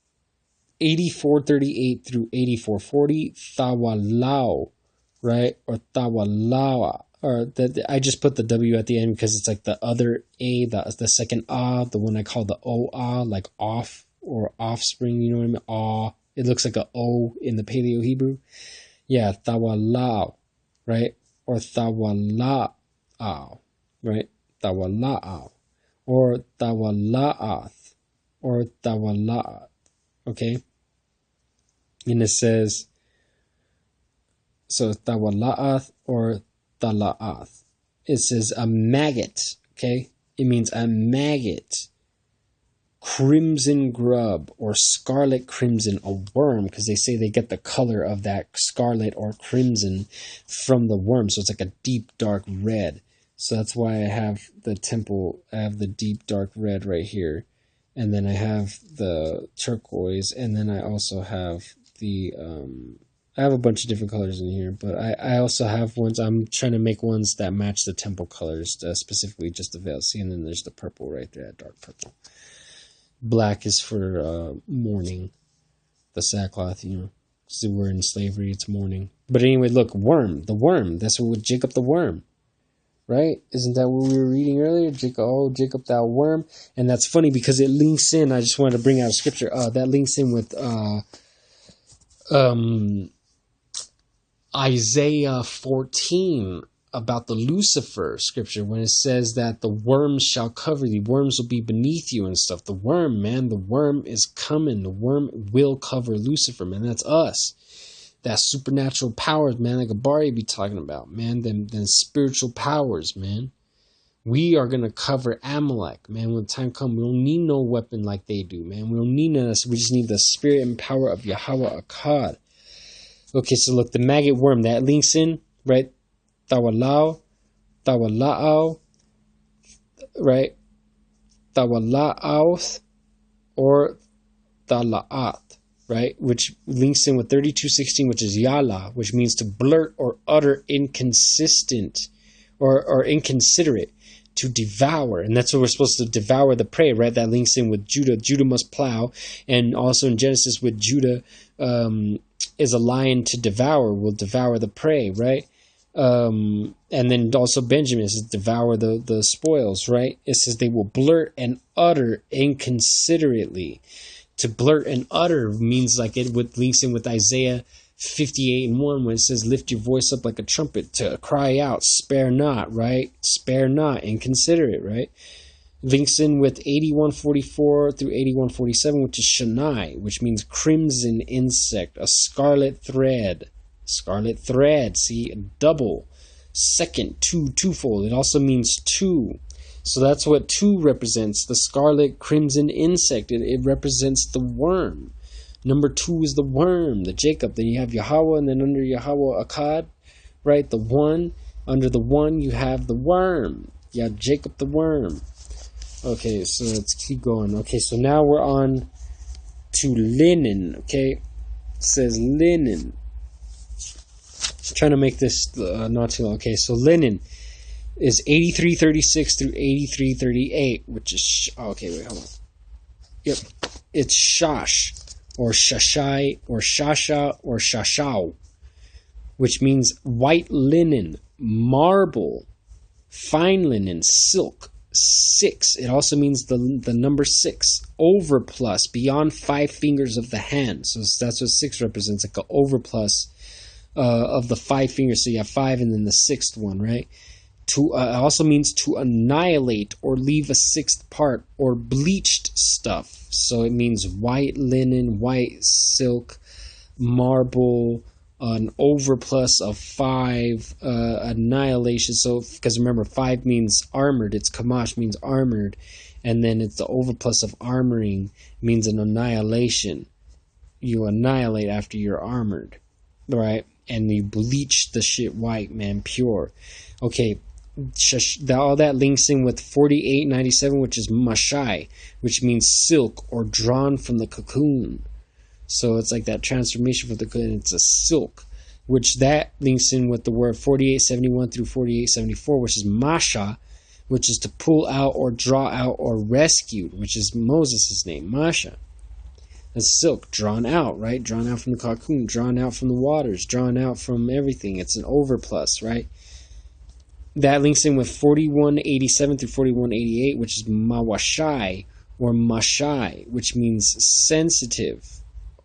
8438 through 8440, Thawalao, right? Or Thawalawa. Or I just put the W at the end because it's like the other A, the second Ah, the one I call the O-Ah, like off or offspring, you know what I mean? Ah. It looks like a O in the Paleo Hebrew. Yeah, Thawalao, right? Or Thawala'aw, right? Thawala'aw. Or Thawala'ath. Or Thawala'ath. Okay? And it says, so Thawala'ath or Thala'ath. It says a maggot. Okay? It means a maggot. Crimson grub or scarlet crimson, a worm, because they say they get the color of that scarlet or crimson from the worm. So it's like a deep dark red. So that's why I have the temple, I have the deep dark red right here. And then I have the turquoise, and then I also have the I have a bunch of different colors in here, but I also have ones, I'm trying to make ones that match the temple colors, specifically just the veil. See, and then there's the purple right there, dark purple. Black is for mourning, the sackcloth, you know, because we're in slavery, it's mourning. But anyway, look, worm, the worm, that's what with Jacob the worm, right? Isn't that what we were reading earlier? Jacob that worm. And that's funny because it links in, I just wanted to bring out a scripture, that links in with Isaiah 14, about the Lucifer scripture, when it says that the worms shall cover thee, worms will be beneath you and stuff. The worm, man, the worm is coming. The worm will cover Lucifer, man. That's us. That supernatural powers, man, like Gabari be talking about, man. Them spiritual powers, man. We are going to cover Amalek, man. When the time comes, we don't need no weapon like they do, man. We don't need none of this. We just need the spirit and power of YaHaWaH achad. Okay, so look, the maggot worm, that links in, right? Thawalao, right? Thawala'ath or Thala'ath, right? Which links in with 32:16, which is YaLa, which means to blurt or utter inconsistent or inconsiderate, to devour. And that's what we're supposed to devour the prey, right? That links in with Judah. Judah must plow. And also in Genesis with Judah is a lion to devour, will devour the prey, right? And then also Benjamin says devour the spoils, right? It says they will blurt and utter inconsiderately. To blurt and utter means like it links in with Isaiah 58:1 when it says lift your voice up like a trumpet, to cry out, spare not, right? Spare not, inconsiderate, right? Links in with 81:44 through 81:47, which is Shannai, which means crimson insect, a scarlet thread. Scarlet thread, see, double, second, twofold. It also means two. So that's what two represents, the scarlet crimson insect. It represents the worm. Number two is the worm, the Jacob. Then you have YaHaWaH, and then under YaHaWaH achad, right? The one, under the one you have the worm. You have Jacob the worm. Okay, so let's keep going. Okay, so now we're on to linen. Okay, it says linen. Just trying to make this not too long. Okay, so linen is 83:36 through 83:38, which is okay. Wait, hold on. Yep, it's shash or shashai or shasha or shashao, which means white linen, marble, fine linen, silk. 6. It also means the number 6. Overplus, beyond 5 fingers of the hand. So that's what 6 represents, like an overplus of the 5 fingers. So you have 5 and then the 6th one, right? To it also means to annihilate or leave a 6th part, or bleached stuff. So it means white linen, white silk, marble, an overplus of 5, annihilation. So, because remember, 5 means armored. It's kamash, means armored. And then it's the overplus of armoring, means an annihilation. You annihilate after you're armored, right? And you bleach the shit white, man, pure. Okay, all that links in with 4897, which is mashai, which means silk or drawn from the cocoon. So it's like that transformation for the cocoon. It's a silk, which that links in with the word 4871 through 4874, which is masha, which is to pull out or draw out or rescued, which is Moses' name, Masha. That's silk, drawn out, right? Drawn out from the cocoon, drawn out from the waters, drawn out from everything. It's an overplus, right? That links in with 4187 through 4188, which is mawashai or mashai, which means sensitive.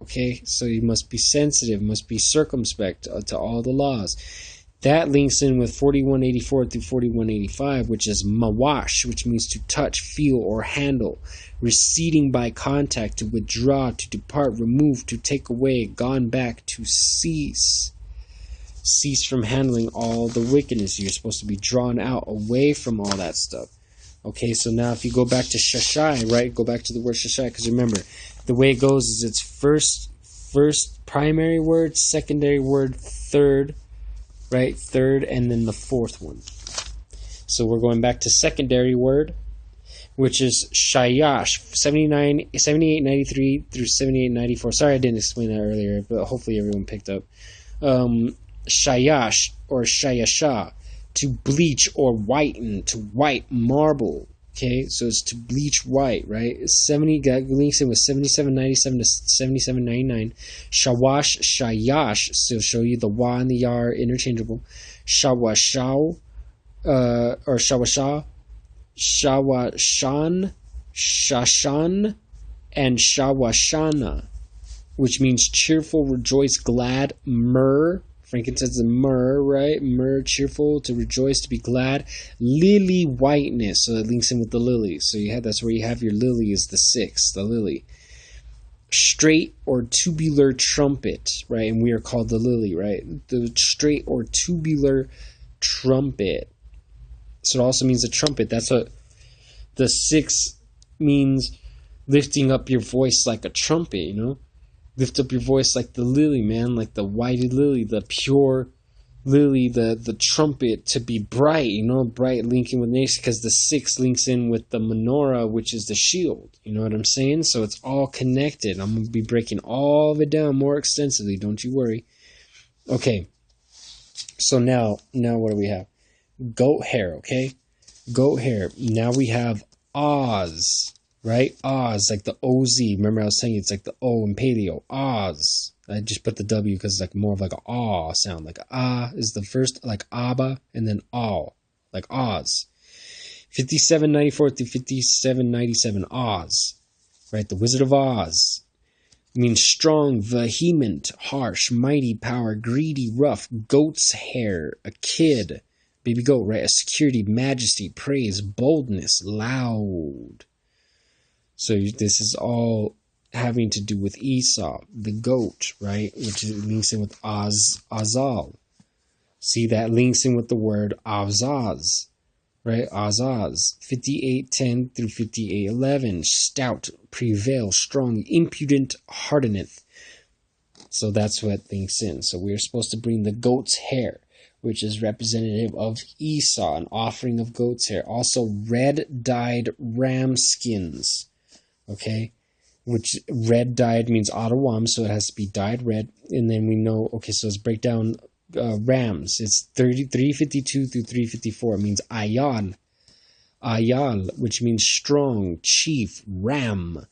Okay, so you must be sensitive, must be circumspect to all the laws. That links in with 4184 through 4185, which is mawash, which means to touch, feel, or handle. Receding by contact, to withdraw, to depart, remove, to take away, gone back, to cease. Cease from handling all the wickedness. You're supposed to be drawn out away from all that stuff. Okay, so now if you go back to shashai, right? Go back to the word shashai, because remember, the way it goes is it's first primary word, secondary word, third, right? Third, and then the 4th one. So we're going back to secondary word, which is shayash, 7893 through 7894. Sorry I didn't explain that earlier, but hopefully everyone picked up. Shayash or shayasha, to bleach or whiten, to white marble. Okay, so it's to bleach white, right? 70 got links in with 7797 to 7799. Shawash, shayash, so show you the wa and the ya are interchangeable. Shawashao, or shawasha, shawashan, shashan, and shawashana, which means cheerful, rejoice, glad, myrrh. Frankincense and myrrh, right? Myrrh, cheerful, to rejoice, to be glad. Lily whiteness, so it links in with the lily. So that's where you have your lily is the 6th, the lily. Straight or tubular trumpet, right? And we are called the lily, right? The straight or tubular trumpet. So it also means a trumpet. That's what the 6 means, lifting up your voice like a trumpet, you know? Lift up your voice like the lily, man, like the whited lily, the pure lily, the trumpet, to be bright, you know, bright linking with nation, because the 6 links in with the menorah, which is the shield. You know what I'm saying? So it's all connected. I'm going to be breaking all of it down more extensively. Don't you worry. Okay. So now what do we have? Goat hair, okay? Goat hair. Now we have Oz. Right? Oz, like the OZ. Remember I was saying it's like the O in paleo. Oz. I just put the W because it's like more of like an ah sound. Like ah is the first, like Abba, and then all. Like Oz. 5794 through 5797, Oz. Right? The Wizard of Oz. It means strong, vehement, harsh, mighty, power, greedy, rough, goat's hair, a kid, baby goat, right? A security, majesty, praise, boldness, loud. So this is all having to do with Esau, the goat, right? Which links in with Azal. See, that links in with the word Azaz, right? Azaz. 58:10 through 58:11. Stout, prevail, strong, impudent, hardeneth. So that's what links in. So we're supposed to bring the goat's hair, which is representative of Esau, an offering of goat's hair. Also, red dyed ram skins. Okay, which red dyed means adawam, so it has to be dyed red. And then we know, okay, so let's break down rams. It's 352 through 354. It means ayal, which means strong, chief, ram,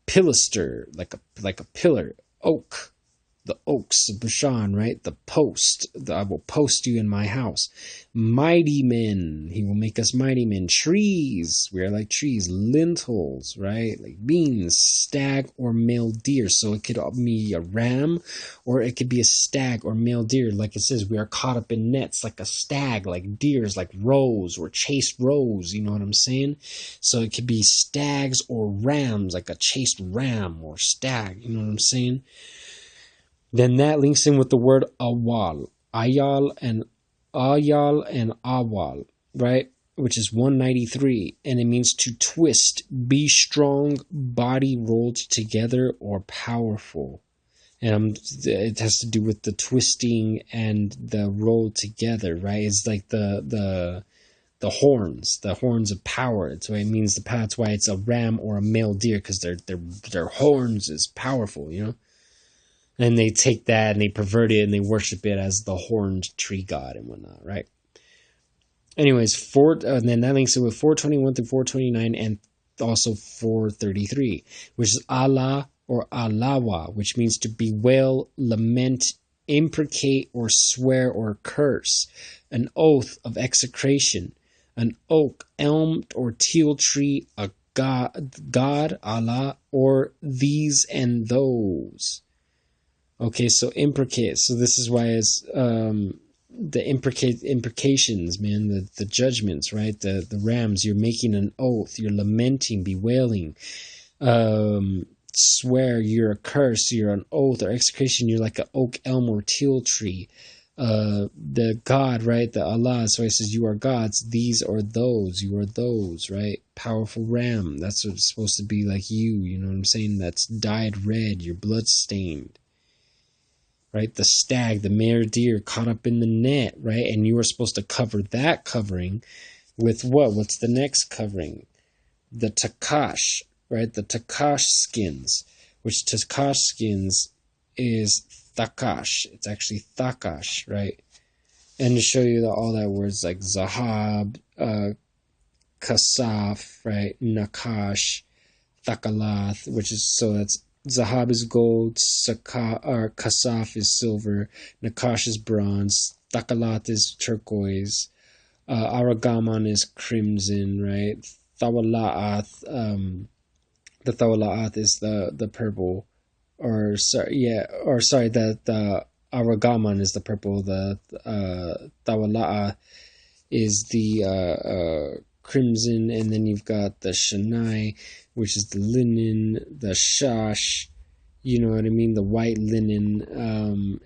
pilaster, like a pillar, oak, the oaks of Bashan, right? The post, I will post you in my house. Mighty men, he will make us mighty men. Trees, we are like trees. Lentils, right? Like beans, stag or male deer. So it could be a ram, or it could be a stag or male deer. Like it says, we are caught up in nets, like a stag, like deers, like roes or chased roes. You know what I'm saying? So it could be stags or rams, like a chased ram or stag. You know what I'm saying? Then that links in with the word awal, ayal and awal, right? Which is 193, and it means to twist, be strong, body rolled together, or powerful. And it has to do with the twisting and the rolled together, right? It's like the horns of power. So it means the power. That's why it's a ram or a male deer, because their horns is powerful, you know. And they take that and they pervert it and they worship it as the horned tree god and whatnot, right? Anyways, and then that links it with 421 through 429 and also 433, which is Allah or YaHaWaH, which means to bewail, lament, imprecate, or swear or curse, an oath of execration, an oak, elm, or teal tree, a God, Allah, or these and those. Okay, so imprecate. So this is why it's the imprecations, man, the judgments, right? The rams. You're making an oath. You're lamenting, bewailing, swear. You're a curse. You're an oath or execration. You're like an oak, elm, or teal tree. The God, right? The Allah. So he says, you are gods. These are those. You are those, right? Powerful ram. That's what it's supposed to be like you. You know what I'm saying? That's dyed red. You're blood stained. Right, the stag, the mare deer caught up in the net, right? And you are supposed to cover that covering with what? What's the next covering? The takash, right? The takash skins, which takash skins is thakash. It's actually thakash, right? And to show you all that words like zahab, kasaf, right? Nakash, thakalath, which is, so that's Zahab is gold, Kasaf is silver, Nakash is bronze, Thakalat is turquoise, Aragaman is crimson, right? Thawala'ath, the Thawala'ath is the purple, the Aragaman is the purple, the Thawala'a is the crimson, and then you've got the Shanai, which is the linen, the shash, you know what I mean, the white linen,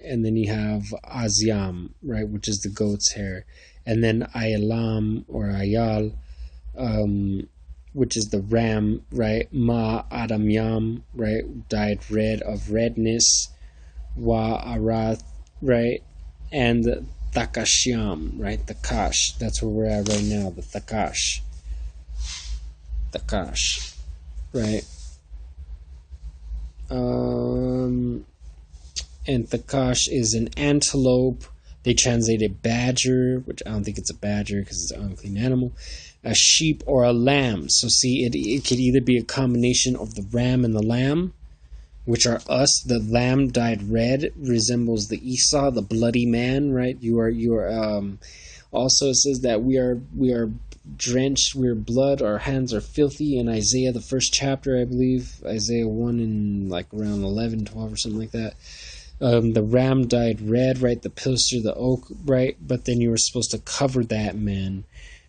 and then you have azyam, right, which is the goat's hair, and then ayalam or ayal, which is the ram, right, ma adamyam, right, dyed red of redness, wa arath, right, and the takashyam, right, takash, that's where we're at right now, the takash, right, and takash is an antelope. They translate it badger, which I don't think it's a badger because it's an unclean animal, a sheep, or a lamb. So see, it could either be a combination of the ram and the lamb, which are us. The lamb dyed red resembles the Esau, the bloody man, right? You are also it says that we are drenched, we're blood, our hands are filthy in Isaiah, the first chapter, I believe, Isaiah 1 and like around 11, 12 or something like that. The ram dyed red, right? The pilaster, the oak, right? But then you were supposed to cover that man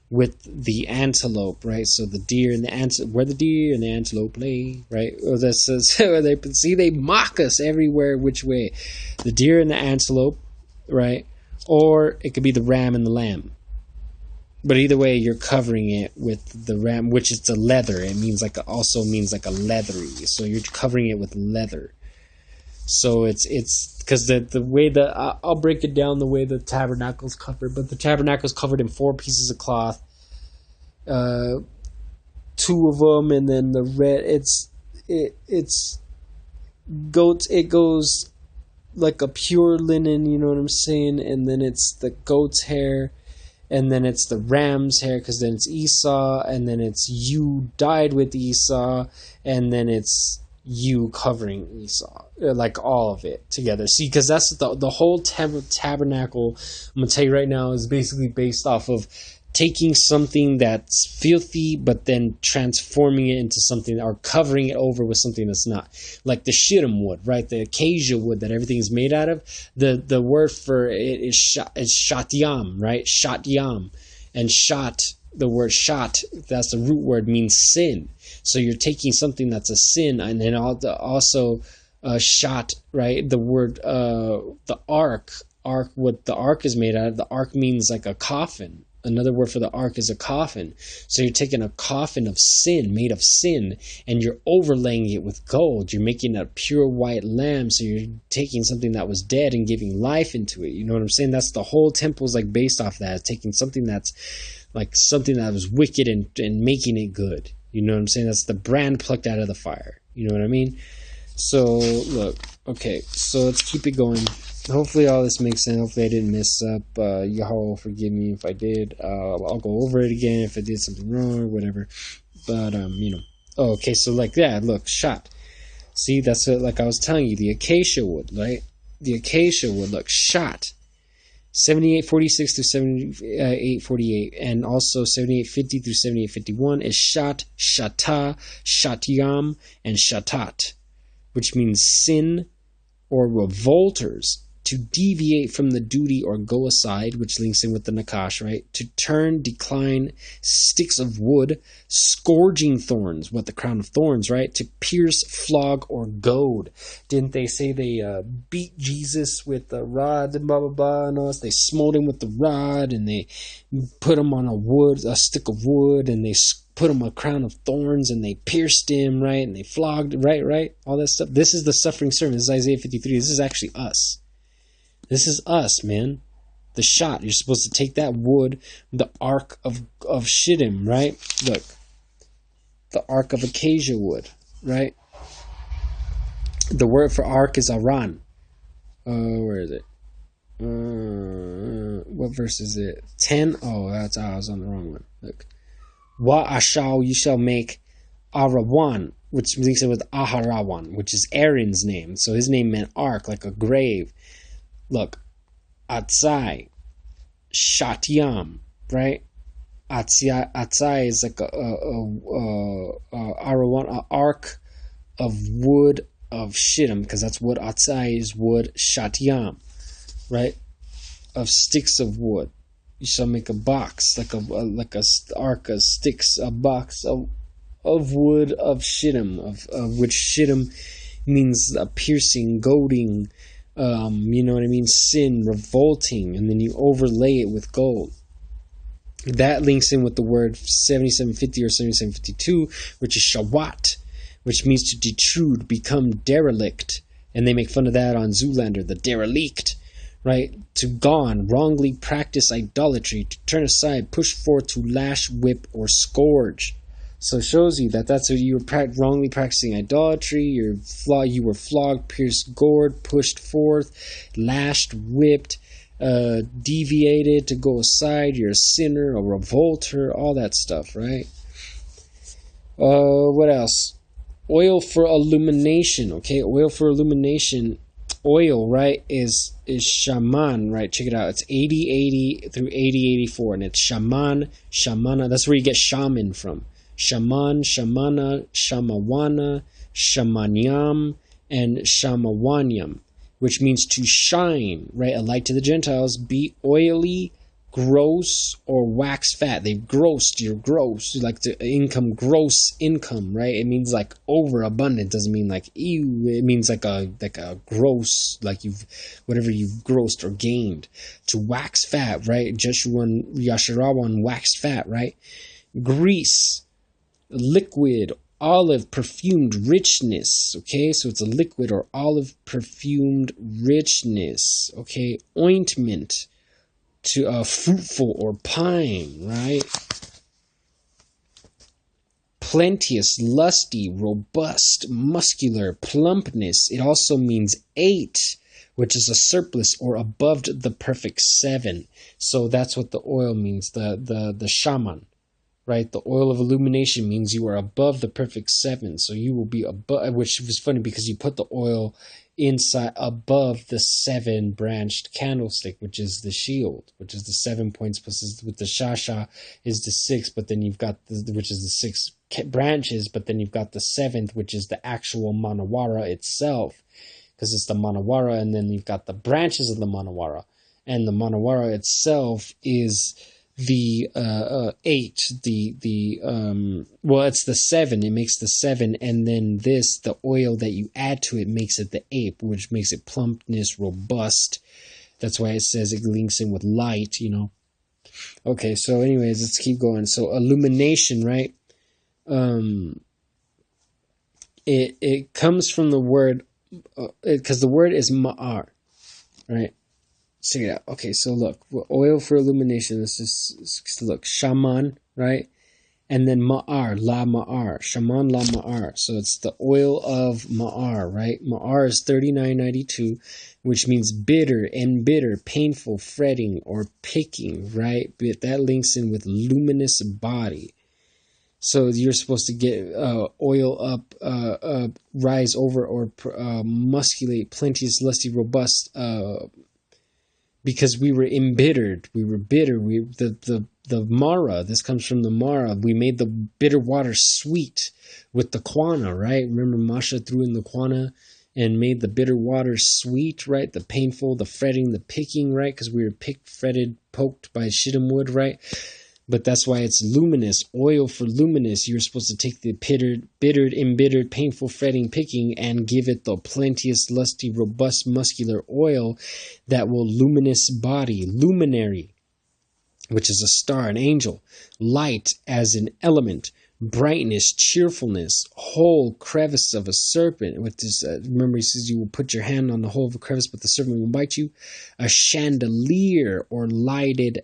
with the antelope, right? So the deer and the antelope, where the deer and the antelope lay, right? Oh, that's they mock us everywhere, which way? The deer and the antelope, right? Or it could be the ram and the lamb. But either way, you're covering it with the ram, which is a leather. It means also means like a leathery. So you're covering it with leather. So it's because the way that I'll break it down the way the tabernacle's covered, but the tabernacle's covered in 4 pieces of cloth, 2 of them, and then the red. It's goats. It goes like a pure linen, you know what I'm saying, and then it's the goat's hair, and then it's the ram's hair, because then it's Esau, and then it's you died with Esau, and then it's you covering Esau, like all of it together. See, because that's the whole tabernacle, I'm going to tell you right now, is basically based off of taking something that's filthy, but then transforming it into something, or covering it over with something that's not. Like the shittim wood, right? The acacia wood that everything is made out of. The word for it is shatyam, right? Shatyam. And the word shat, that's the root word, means sin. So you're taking something that's a sin, and then also shat, right? The word, the ark, what the ark is made out of, the ark means like a coffin. Another word for the ark is a coffin. So you're taking a coffin of sin, made of sin, and you're overlaying it with gold. You're making a pure white lamb. So you're taking something that was dead and giving life into it. You know what I'm saying? That's the whole temple is like based off that. It's taking something that's like something that was wicked and making it good. You know what I'm saying? That's the brand plucked out of the fire. You know what I mean? So look, okay, so let's keep it going. Hopefully all this makes sense. Hopefully I didn't mess up. YaHaWaH will forgive me if I did. I'll go over it again if I did something wrong or whatever. But, Oh, okay, so like that, look, shot. See, that's what, like I was telling you, the acacia wood, right? The acacia wood, look, shot. 7846 through 7848, and also 7850 through 7851 is shat, shata, shatyam, and shatat, which means sin or revolters, to deviate from the duty or go aside, which links in with the Nakash, right? To turn, decline, sticks of wood, scourging thorns, what the crown of thorns, right? To pierce, flog, or goad. Didn't they say they beat Jesus with the rod and blah, blah, blah, and all this? They smote him with the rod, and they put him on a stick of wood, and they put him a crown of thorns, and they pierced him, right? And they flogged, right? All that stuff. This is the suffering servant. This is Isaiah 53. This is actually us. This is us, man. The shot. You're supposed to take that wood, the ark of shittim, right? Look. The ark of acacia wood, right? The word for ark is aran. Where is it? What verse is it? 10? Oh, I was on the wrong one. Look. YaHaWaH, you shall make Arawan, which links it with Aharawan, which is Aaron's name. So his name meant ark, like a grave. Look, Atzai, Shatyam, right? Atzai is like a ark of wood of shittim, because that's what Atzai is, wood. Shatyam, right? Of sticks of wood. You shall make a box, like a ark of sticks, a box of wood of shittim, of which shittim means a piercing, goading. You know what I mean? Sin, revolting, and then you overlay it with gold. That links in with the word 7750 or 7752, which is shawat, which means to detrude, become derelict. And they make fun of that on Zoolander, the derelict, right? To gone, wrongly practice idolatry, to turn aside, push forth, to lash, whip, or scourge. So it shows you that that's what you were wrongly practicing idolatry. You were flogged, pierced, gored, pushed forth, lashed, whipped, deviated to go aside. You're a sinner, a revolter, all that stuff, right? What else? Oil for illumination. Okay, oil for illumination. Oil, right, is shaman, right? Check it out. It's 8080 through 8084, and it's shaman, shamana. That's where you get shaman from. Shaman, Shamana, Shamawana, Shamanyam, and Shamawanyam, which means to shine, right? A light to the Gentiles, be oily, gross, or wax fat. They've grossed, you're gross. Like the income, gross income, right? It means like overabundant. Doesn't mean like ew. It means like a gross, like whatever you've grossed or gained. To wax fat, right? Yasharawan waxed fat, right? Grease, liquid, olive perfumed richness. Okay, so it's a liquid or olive perfumed richness. Okay, ointment to fruitful or pine, right? Plenteous, lusty, robust, muscular, plumpness. It also means 8, which is a surplus or above the perfect 7. So that's what the oil means, the shaman, right? The oil of illumination means you are above the perfect 7. So you will be above, which was funny because you put the oil inside above the 7-branched candlestick, which is the shield, which is the 7 points plus with the shasha is the 6, but then you've got which is the 6 branches, but then you've got the 7th, which is the actual manawara itself, because it's the manawara, and then you've got the branches of the manawara, and the manawara itself is the 8, well, it's the 7, it makes the 7, and then the oil that you add to it makes it the 8, which makes it plumpness, robust. That's why it says it links in with light, Okay, so anyways, let's keep going. So illumination, right? It comes from the word, because the word is ma'ar, right? Check it out. Okay, so look, oil for illumination. Let's just look. Shaman, right? And then ma'ar, la ma'ar. Shaman, la ma'ar. So it's the oil of ma'ar, right? Ma'ar is 3992, which means bitter, embitter, painful, fretting, or picking, right? But that links in with luminous body. So you're supposed to get oil up, rise over, or musculate, plenteous, lusty, robust, because we were embittered, we were bitter. The Mara, this comes from the Mara. We made the bitter water sweet with the Kwana, right? Remember Masha threw in the Kwana and made the bitter water sweet, right? The painful, the fretting, the picking, right? Because we were picked, fretted, poked by shittim wood, right? But that's why it's luminous, oil for luminous. You're supposed to take the bittered, embittered, painful, fretting, picking, and give it the plenteous, lusty, robust, muscular oil that will luminous body, luminary, which is a star, an angel, light as an element, brightness, cheerfulness, whole crevice of a serpent. With this, remember he says you will put your hand on the hole of a crevice, but the serpent will bite you. A chandelier or lighted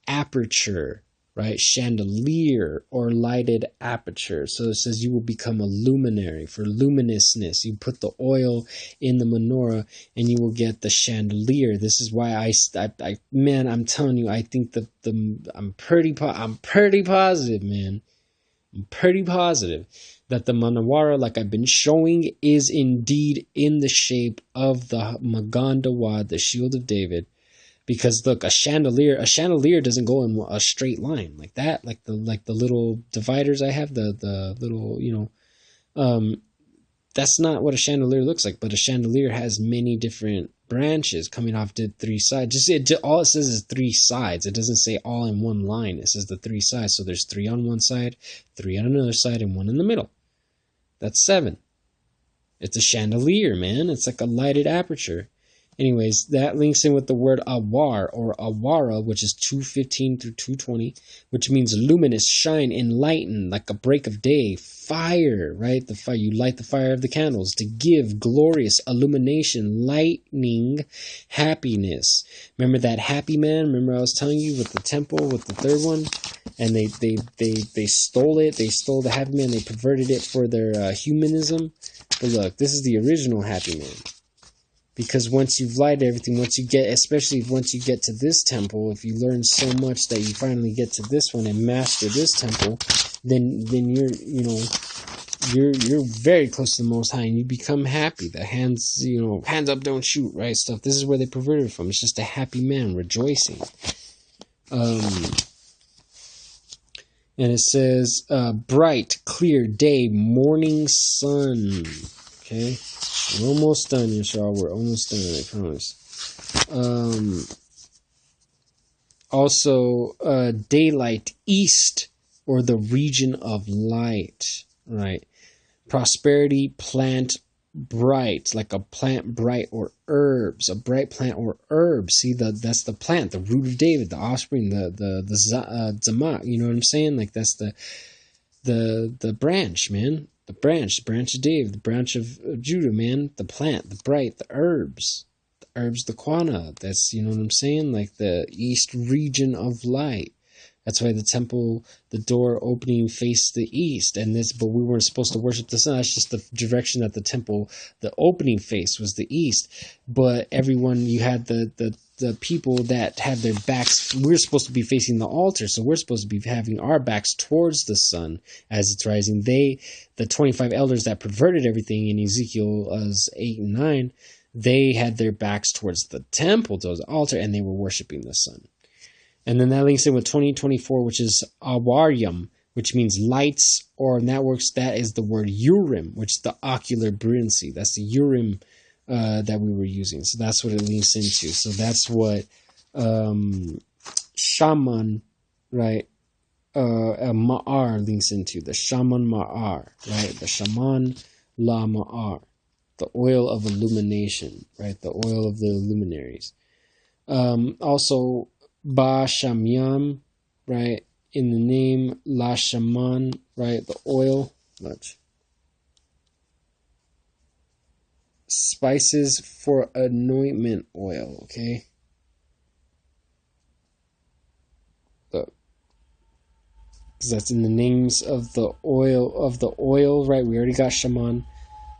aperture. Right? Chandelier or lighted aperture. So it says you will become a luminary for luminousness. You put the oil in the menorah and you will get the chandelier. This is why I man, I'm telling you, I think I'm pretty positive, man. I'm pretty positive that the manawara, like I've been showing, is indeed in the shape of the Magan Dawad, the shield of David. Because look, a chandelier doesn't go in a straight line like that, like the little dividers I have, the little, that's not what a chandelier looks like. But a chandelier has many different branches coming off the 3 sides. All it says is 3 sides. It doesn't say all in one line. It says the 3 sides. So there's 3 on one side, 3 on another side, and 1 in the middle. That's 7. It's a chandelier, man. It's like a lighted aperture. Anyways, that links in with the word awar or awara, which is 215 through 220, which means luminous, shine, enlighten, like a break of day, fire, right? The fire, you light the fire of the candles to give glorious illumination, lightning, happiness. Remember that happy man? Remember I was telling you with the temple, with the 3rd one? And they stole it. They stole the happy man. They perverted it for their humanism. But look, this is the original happy man. Because once you've lighted everything, especially once you get to this temple, if you learn so much that you finally get to this one and master this temple, then you're very close to the Most High and you become happy. The hands up, don't shoot, right? Stuff. This is where they perverted it from. It's just a happy man rejoicing. And it says, bright, clear day, morning sun. Okay. We're almost done, y'all. We're almost done, I promise. Also, daylight, east, or the region of light, right? Prosperity, plant, bright, like a plant bright or herbs, a bright plant or herbs. See, that's the plant, the root of David, the offspring, the tzabaawath. You know what I'm saying? Like that's the branch, man. The branch of Dave, the branch of Judah, man. The plant, the bright, the herbs, the Quana. That's, you know what I'm saying? Like the east region of light. That's why the temple, the door opening faced the east, but we weren't supposed to worship the sun. That's just the direction that the temple, the opening face was the east. But everyone, you had the people that had their backs, we're supposed to be facing the altar, so we're supposed to be having our backs towards the sun as it's rising. The 25 elders that perverted everything in Ezekiel 8 and 9, they had their backs towards the temple, towards the altar, and they were worshiping the sun. And then that links in with 2024, which is Awaryam, which means lights, or in that is the word Urim, which is the ocular brilliancy. That's the Urim that we were using. So that's what it links into. So that's what Shaman, right, Ma'ar links into. The Shaman Ma'ar, right? The Shaman La Ma'ar. The oil of illumination, right? The oil of the luminaries. Also, Ba Shamyam, right? In the name La Shaman, right? The oil, much. Spices for anointment oil, okay? Because that's in the names of the oil, right? We already got Shaman.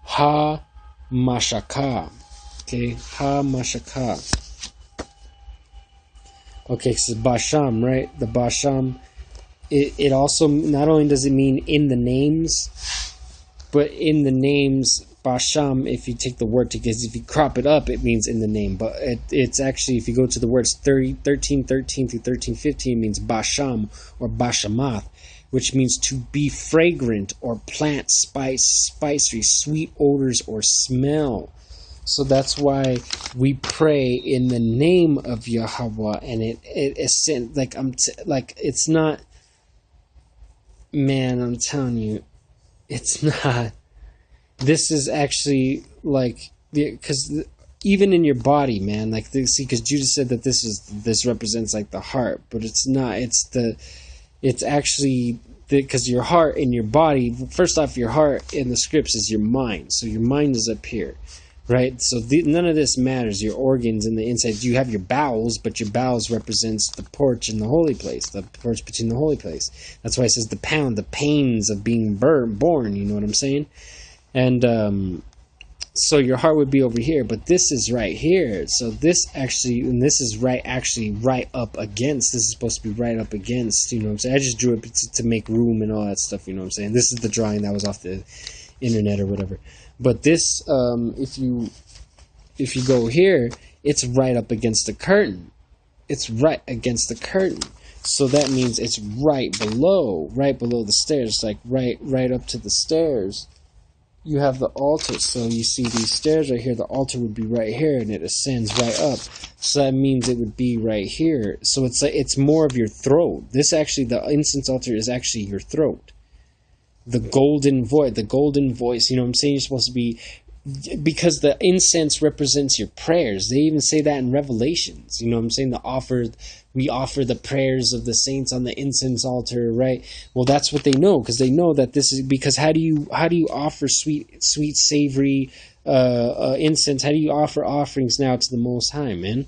Ha Mashaka, okay? Ha Mashaka. Okay, so Basham, right? The Basham, it also, not only does it mean in the names, but in the names, Basham, if you take the word together, if you crop it up, it means in the name. But it's actually, if you go to the words 13:13 through 13:15, it means Basham or Bashamath, which means to be fragrant or plant, spicy, sweet odors or smell. So that's why we pray in the name of YaHaWaH, and it's not, man, I'm telling you, it's not. This is actually because even in your body, man, because Judah said that this represents like the heart, but it's not. It's actually because your heart in your body. First off, your heart in the scripts is your mind, so your mind is up here. Right, so none of this matters. Your organs in the inside. You have your bowels, but your bowels represents the porch in the holy place, the porch between the holy place. That's why it says the pains of being born. You know what I'm saying? And so your heart would be over here, but this is right here. So this is right up against. This is supposed to be right up against. You know what I'm saying? I just drew it to make room and all that stuff. You know what I'm saying? This is the drawing that was off the internet or whatever. But this, if you go here, it's right up against the curtain. It's right against the curtain. So that means it's right below the stairs, like right up to the stairs. You have the altar. So you see these stairs right here. The altar would be right here, and it ascends right up. So that means it would be right here. So it's more of your throat. The incense altar is actually your throat. The golden voice, you know what I'm saying? You're supposed to be, because the incense represents your prayers. They even say that in Revelations, you know what I'm saying? We offer the prayers of the saints on the incense altar, right? Well, that's what they know, because they know that this is, because how do you offer sweet, savory incense? How do you offer offerings now to the Most High, man?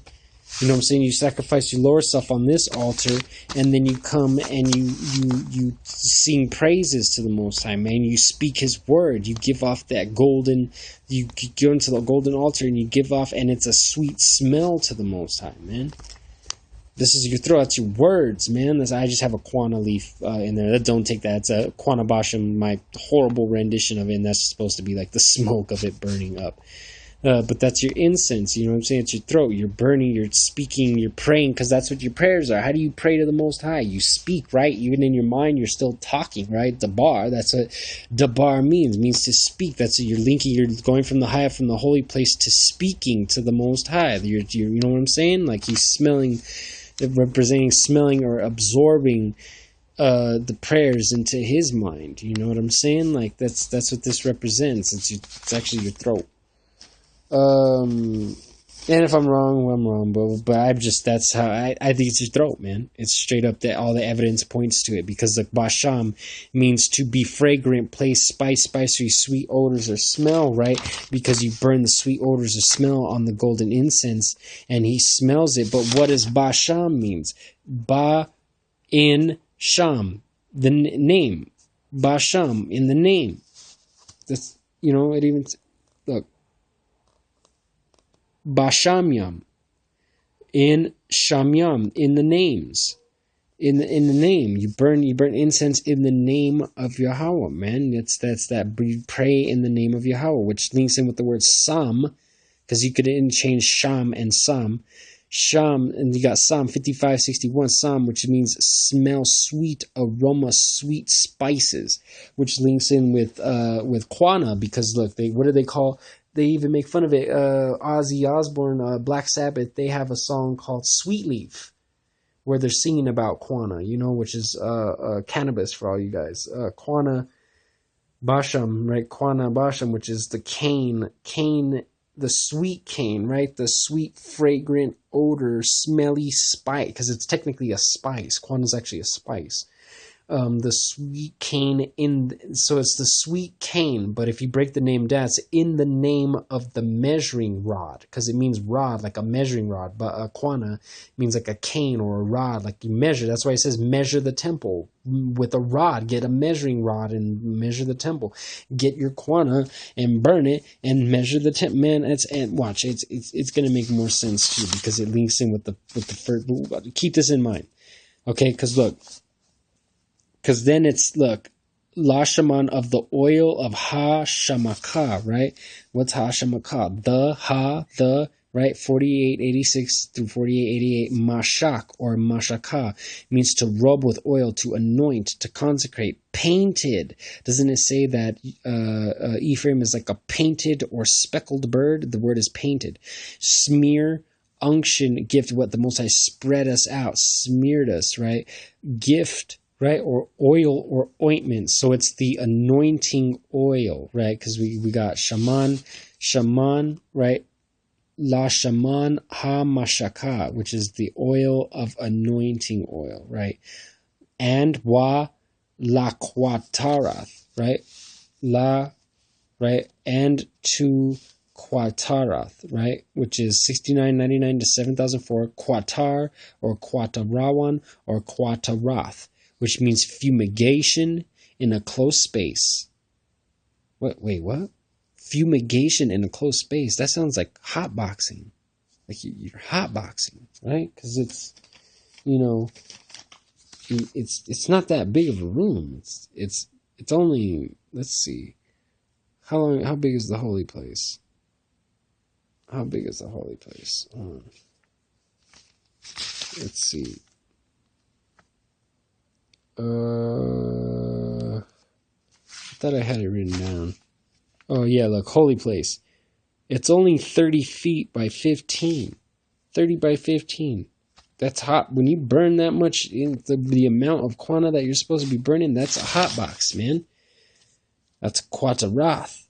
You know what I'm saying? You sacrifice your lower self on this altar, and then you come and you sing praises to the Most High, man. You speak His word. You give off that you go into the golden altar and you give off, and it's a sweet smell to the Most High, man. This is your throw out your words, man. I just have a Quana leaf in there. Don't take that. It's a Quana Basham, my horrible rendition of it, and that's supposed to be like the smoke of it burning up. But that's your incense, you know what I'm saying? It's your throat. You're burning, you're speaking, you're praying, because that's what your prayers are. How do you pray to the Most High? You speak, right? Even in your mind, you're still talking, right? Dabar, that's what Dabar means. It means to speak. That's what you're going from the high, from the holy place to speaking to the Most High. You know what I'm saying? Like he's representing smelling or absorbing the prayers into his mind. You know what I'm saying? Like that's what this represents. It's actually your throat. And if I'm wrong, well, I'm wrong. But I'm just, that's how I think it's your throat, man. It's straight up that all the evidence points to it, because the basham means to be fragrant, place spicery, sweet odors or smell, right? Because you burn the sweet odors or smell on the golden incense, and he smells it. But what does basham means? Ba in sham, the name. Basham, in the name. That's, it even, look. Bashamyam, in Shamyam, in the names, in the name. You burn incense in the name of YaHaWaH, man. That's that we pray in the name of YaHaWaH, which links in with the word Sam, because you could interchange Sham and Sam. Sham, and you got Psalm 55:61, Psalm, which means smell sweet aroma, sweet spices, which links in with Quana, because look, what do they call? They even make fun of it. Ozzy Osbourne, Black Sabbath, they have a song called Sweet Leaf, where they're singing about Quana, which is cannabis for all you guys. Quana Basham, right? Quana Basham, which is the cane, the sweet cane, right? The sweet, fragrant odor, smelly spice, because it's technically a spice. Quana is actually a spice. The sweet cane so it's the sweet cane, but if you break the name down, it's in the name of the measuring rod, because it means rod, like a measuring rod, but quana means like a cane or a rod, like you measure. That's why it says measure the temple with a rod. Get a measuring rod and measure the temple. Get your quana and burn it and measure the temple. Man, watch, it's gonna make more sense too, because it links in with the first. Keep this in mind, okay? Because then it's, look, Lashaman of the oil of Ha-Shamaka, right? What's Ha-Shamaka? The, right? 4886 through 4888, Mashak or Mashaka means to rub with oil, to anoint, to consecrate, painted. Doesn't it say that Ephraim is like a painted or speckled bird? The word is painted. Smear, unction, gift, what the Most High spread us out, smeared us, right? Gift, right? Or oil or ointment. So it's the anointing oil, right? Because we got shaman, right? La shaman ha mashaka, which is the oil of anointing oil, right? And wa la quatarath, right? La, right? And to Quatarath, right, which is 69.99 to 7,004, Quatar or Quatarawan or Quatarath, which means fumigation in a close space. Wait, what? Fumigation in a close space. That sounds like hotboxing. Like you're hotboxing, right? Because it's, it's not that big of a room. It's only, let's see, how big is the holy place? How big is the holy place? Let's see. I thought I had it written down. Oh yeah, look, holy place. It's only 30 feet by 15. 30 by 15. That's hot. When you burn that much, the amount of quanta that you're supposed to be burning, that's a hot box, man. That's Quatarath.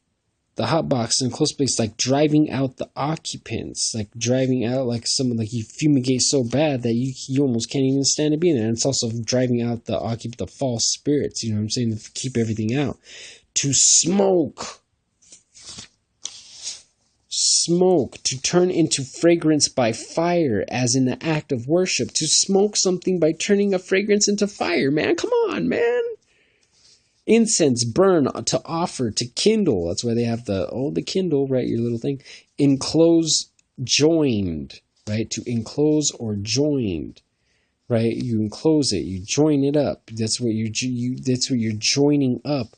The hot box in a close place, like driving out the occupants, like driving out, like someone, like you fumigate so bad that you almost can't even stand to be in there. And it's also driving out the false spirits, you know what I'm saying, to keep everything out. To smoke, to turn into fragrance by fire, as in the act of worship. To smoke something by turning a fragrance into fire, man. Come on, man. Incense, burn, to offer, to kindle. That's why they have the kindle, right? Your little thing. Enclose, joined, right? To enclose or joined, right? You enclose it, you join it up. That's what that's what you're joining up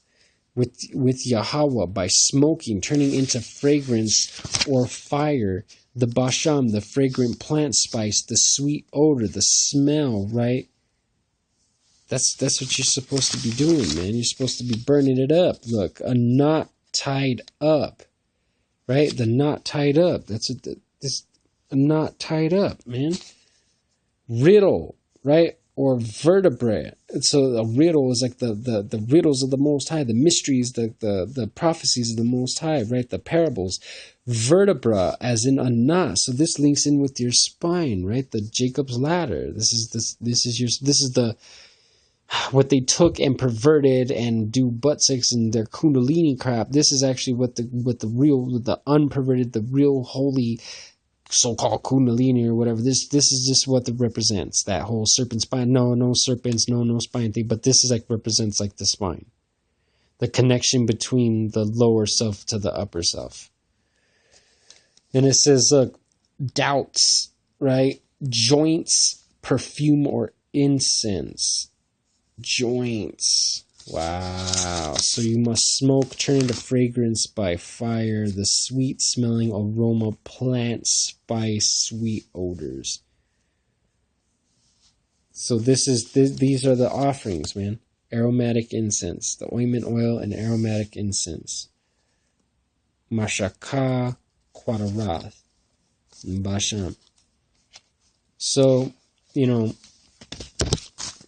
with YaHaWaH, by smoking, turning into fragrance or fire. The basham, the fragrant plant spice, the sweet odor, the smell, right? That's what you're supposed to be doing, man. You're supposed to be burning it up. Look, a knot tied up, right? The knot tied up. That's a knot tied up, man. Riddle, right? or vertebrae. So a riddle is like the riddles of the Most High, the mysteries, the prophecies of the Most High, right? The parables. Vertebra, as in a knot. So this links in with your spine, right? The Jacob's ladder. This is the what they took and perverted and do butt sex and their kundalini crap. This is actually what the unperverted, the real holy so-called kundalini or whatever. This is just what it represents. That whole serpent spine. No serpents, no spine thing. But this is like represents like the spine, the connection between the lower self to the upper self. And it says, look, doubts, right? Joints, perfume or incense. Joints. Wow. So you must smoke, turn into fragrance by fire, the sweet smelling aroma, plant, spice, sweet odors. So these are the offerings, man. Aromatic incense, the ointment oil and aromatic incense. Mashaka, Quatarath, and Basham. So,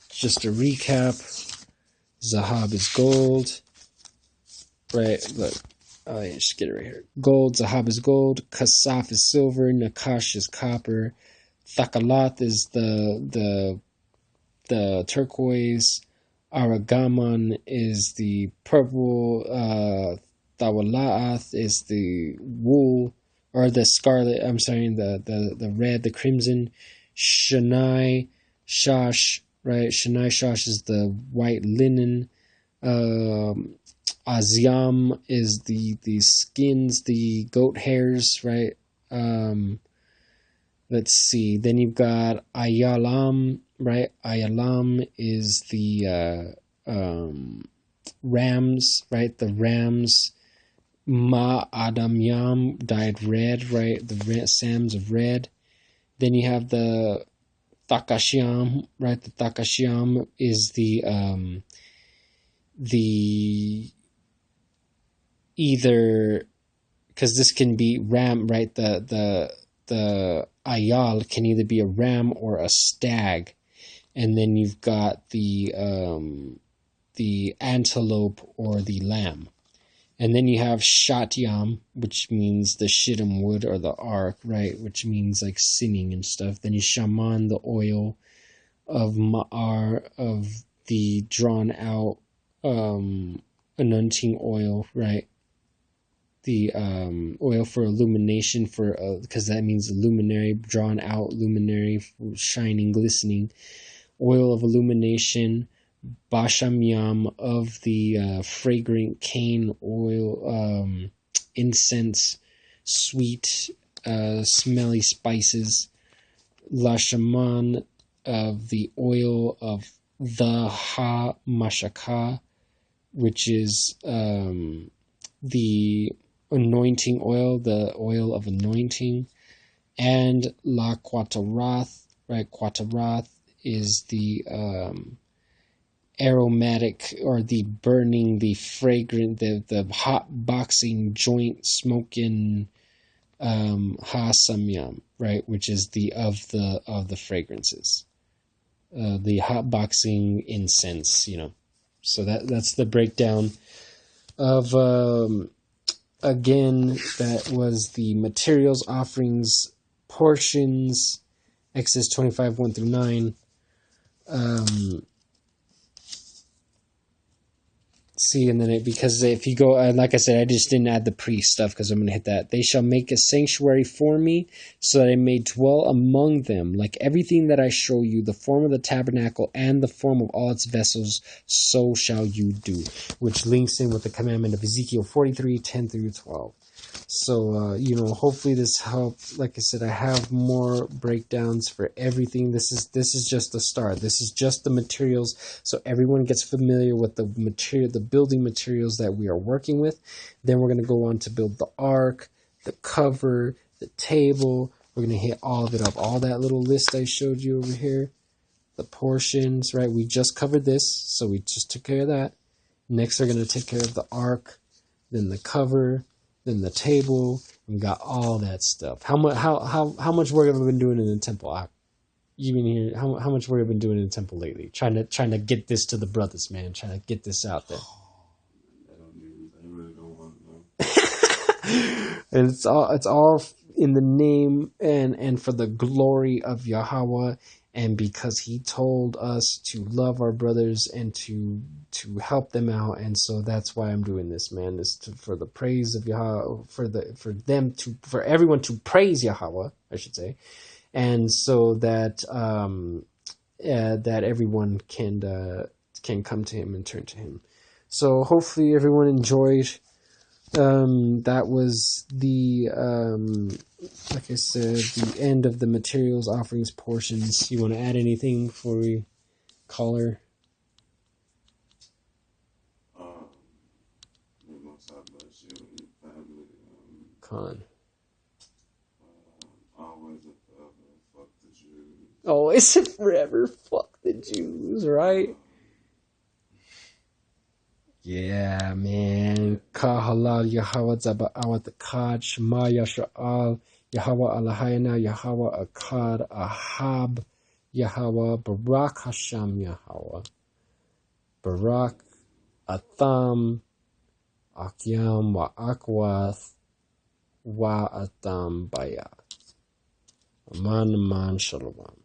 just to recap, Zahab is gold, right? Look, just get it right here. Gold, Zahab is gold. Kasaf is silver. Nakash is copper. Thakalat is the turquoise. Aragaman is the purple. Thawalaath is the wool or the scarlet. I'm sorry, the red, the crimson. Shanai Shash. Right, Shanai Shash is the white linen. Azyam is the skins, the goat hairs, right? Let's see. Then you've got Ayalam, right? Ayalam is the rams, right? The rams. Ma Adamyam, dyed red, right? The Sams of red. Then you have the Takashiam, right? The Takashiam is the either, because this can be ram, right? The ayal can either be a ram or a stag, and then you've got the antelope or the lamb. And then you have Shatyam, which means the shittim wood or the ark, right? Which means like sinning and stuff. Then you Shaman, the oil of Ma'ar, of the drawn out anointing oil, right? The oil for illumination, because that means luminary, drawn out luminary, shining, glistening. Oil of illumination. Bashamyam of the fragrant cane oil, incense, sweet, smelly spices. Lashaman of the oil of the Ha-Mashaka, which is the anointing oil, the oil of anointing. And La Quatarath, right? Quatarath is the aromatic or the burning, the fragrant, the hot boxing joint smoking ha-samyam, right, which is of the fragrances, the hot boxing incense, So that's the breakdown of again, that was the materials, offerings, portions, Exodus 25 1-9. See, and then because if you go, like I said, I just didn't add the priest stuff because I'm going to hit that. They shall make a sanctuary for me so that I may dwell among them. Like everything that I show you, the form of the tabernacle and the form of all its vessels, so shall you do. Which links in with the commandment of Ezekiel 43, 10-12. So, hopefully this helped. Like I said, I have more breakdowns for everything. This is just the start. This is just the materials, so everyone gets familiar with the building materials that we are working with. Then we're going to go on to build the ark, the cover, the table. We're going to hit all of it up. All that little list I showed you over here, the portions, right? We just covered this, so we just took care of that. Next, we're going to take care of the ark, then the cover, then the table, and got all that stuff. How much work have I been doing in the temple? you've been here. How much work have you been doing in the temple lately? Trying to get this to the brothers, man. Trying to get this out there. I really don't want to know. And it's all in the name and for the glory of YaHaWaH, and because He told us to love our brothers and to help them out, and so that's why I'm doing this, man. For the praise of YaHaWaH, for everyone to praise YaHaWaH, I should say, and so that that everyone can come to Him and turn to Him. So hopefully everyone enjoyed. That was the like I said, the end of the materials offerings portions. You want to add anything before we call her? Most I bless you and your family. Con. Always and forever, fuck the Jews. Always and forever, fuck the Jews, right? Yeah, man. Ka halal, YaHaWaH, tzabaawath, achad, Shema Yisrael, YaHaWaH Eloheinu, YaHaWaH achad, ahab, YaHaWaH, Barak Hashem YaHaWaH, Barak Atham, Akyam, Wa'akwath, Wa'atham Bayat. Aman, Aman, Shalom.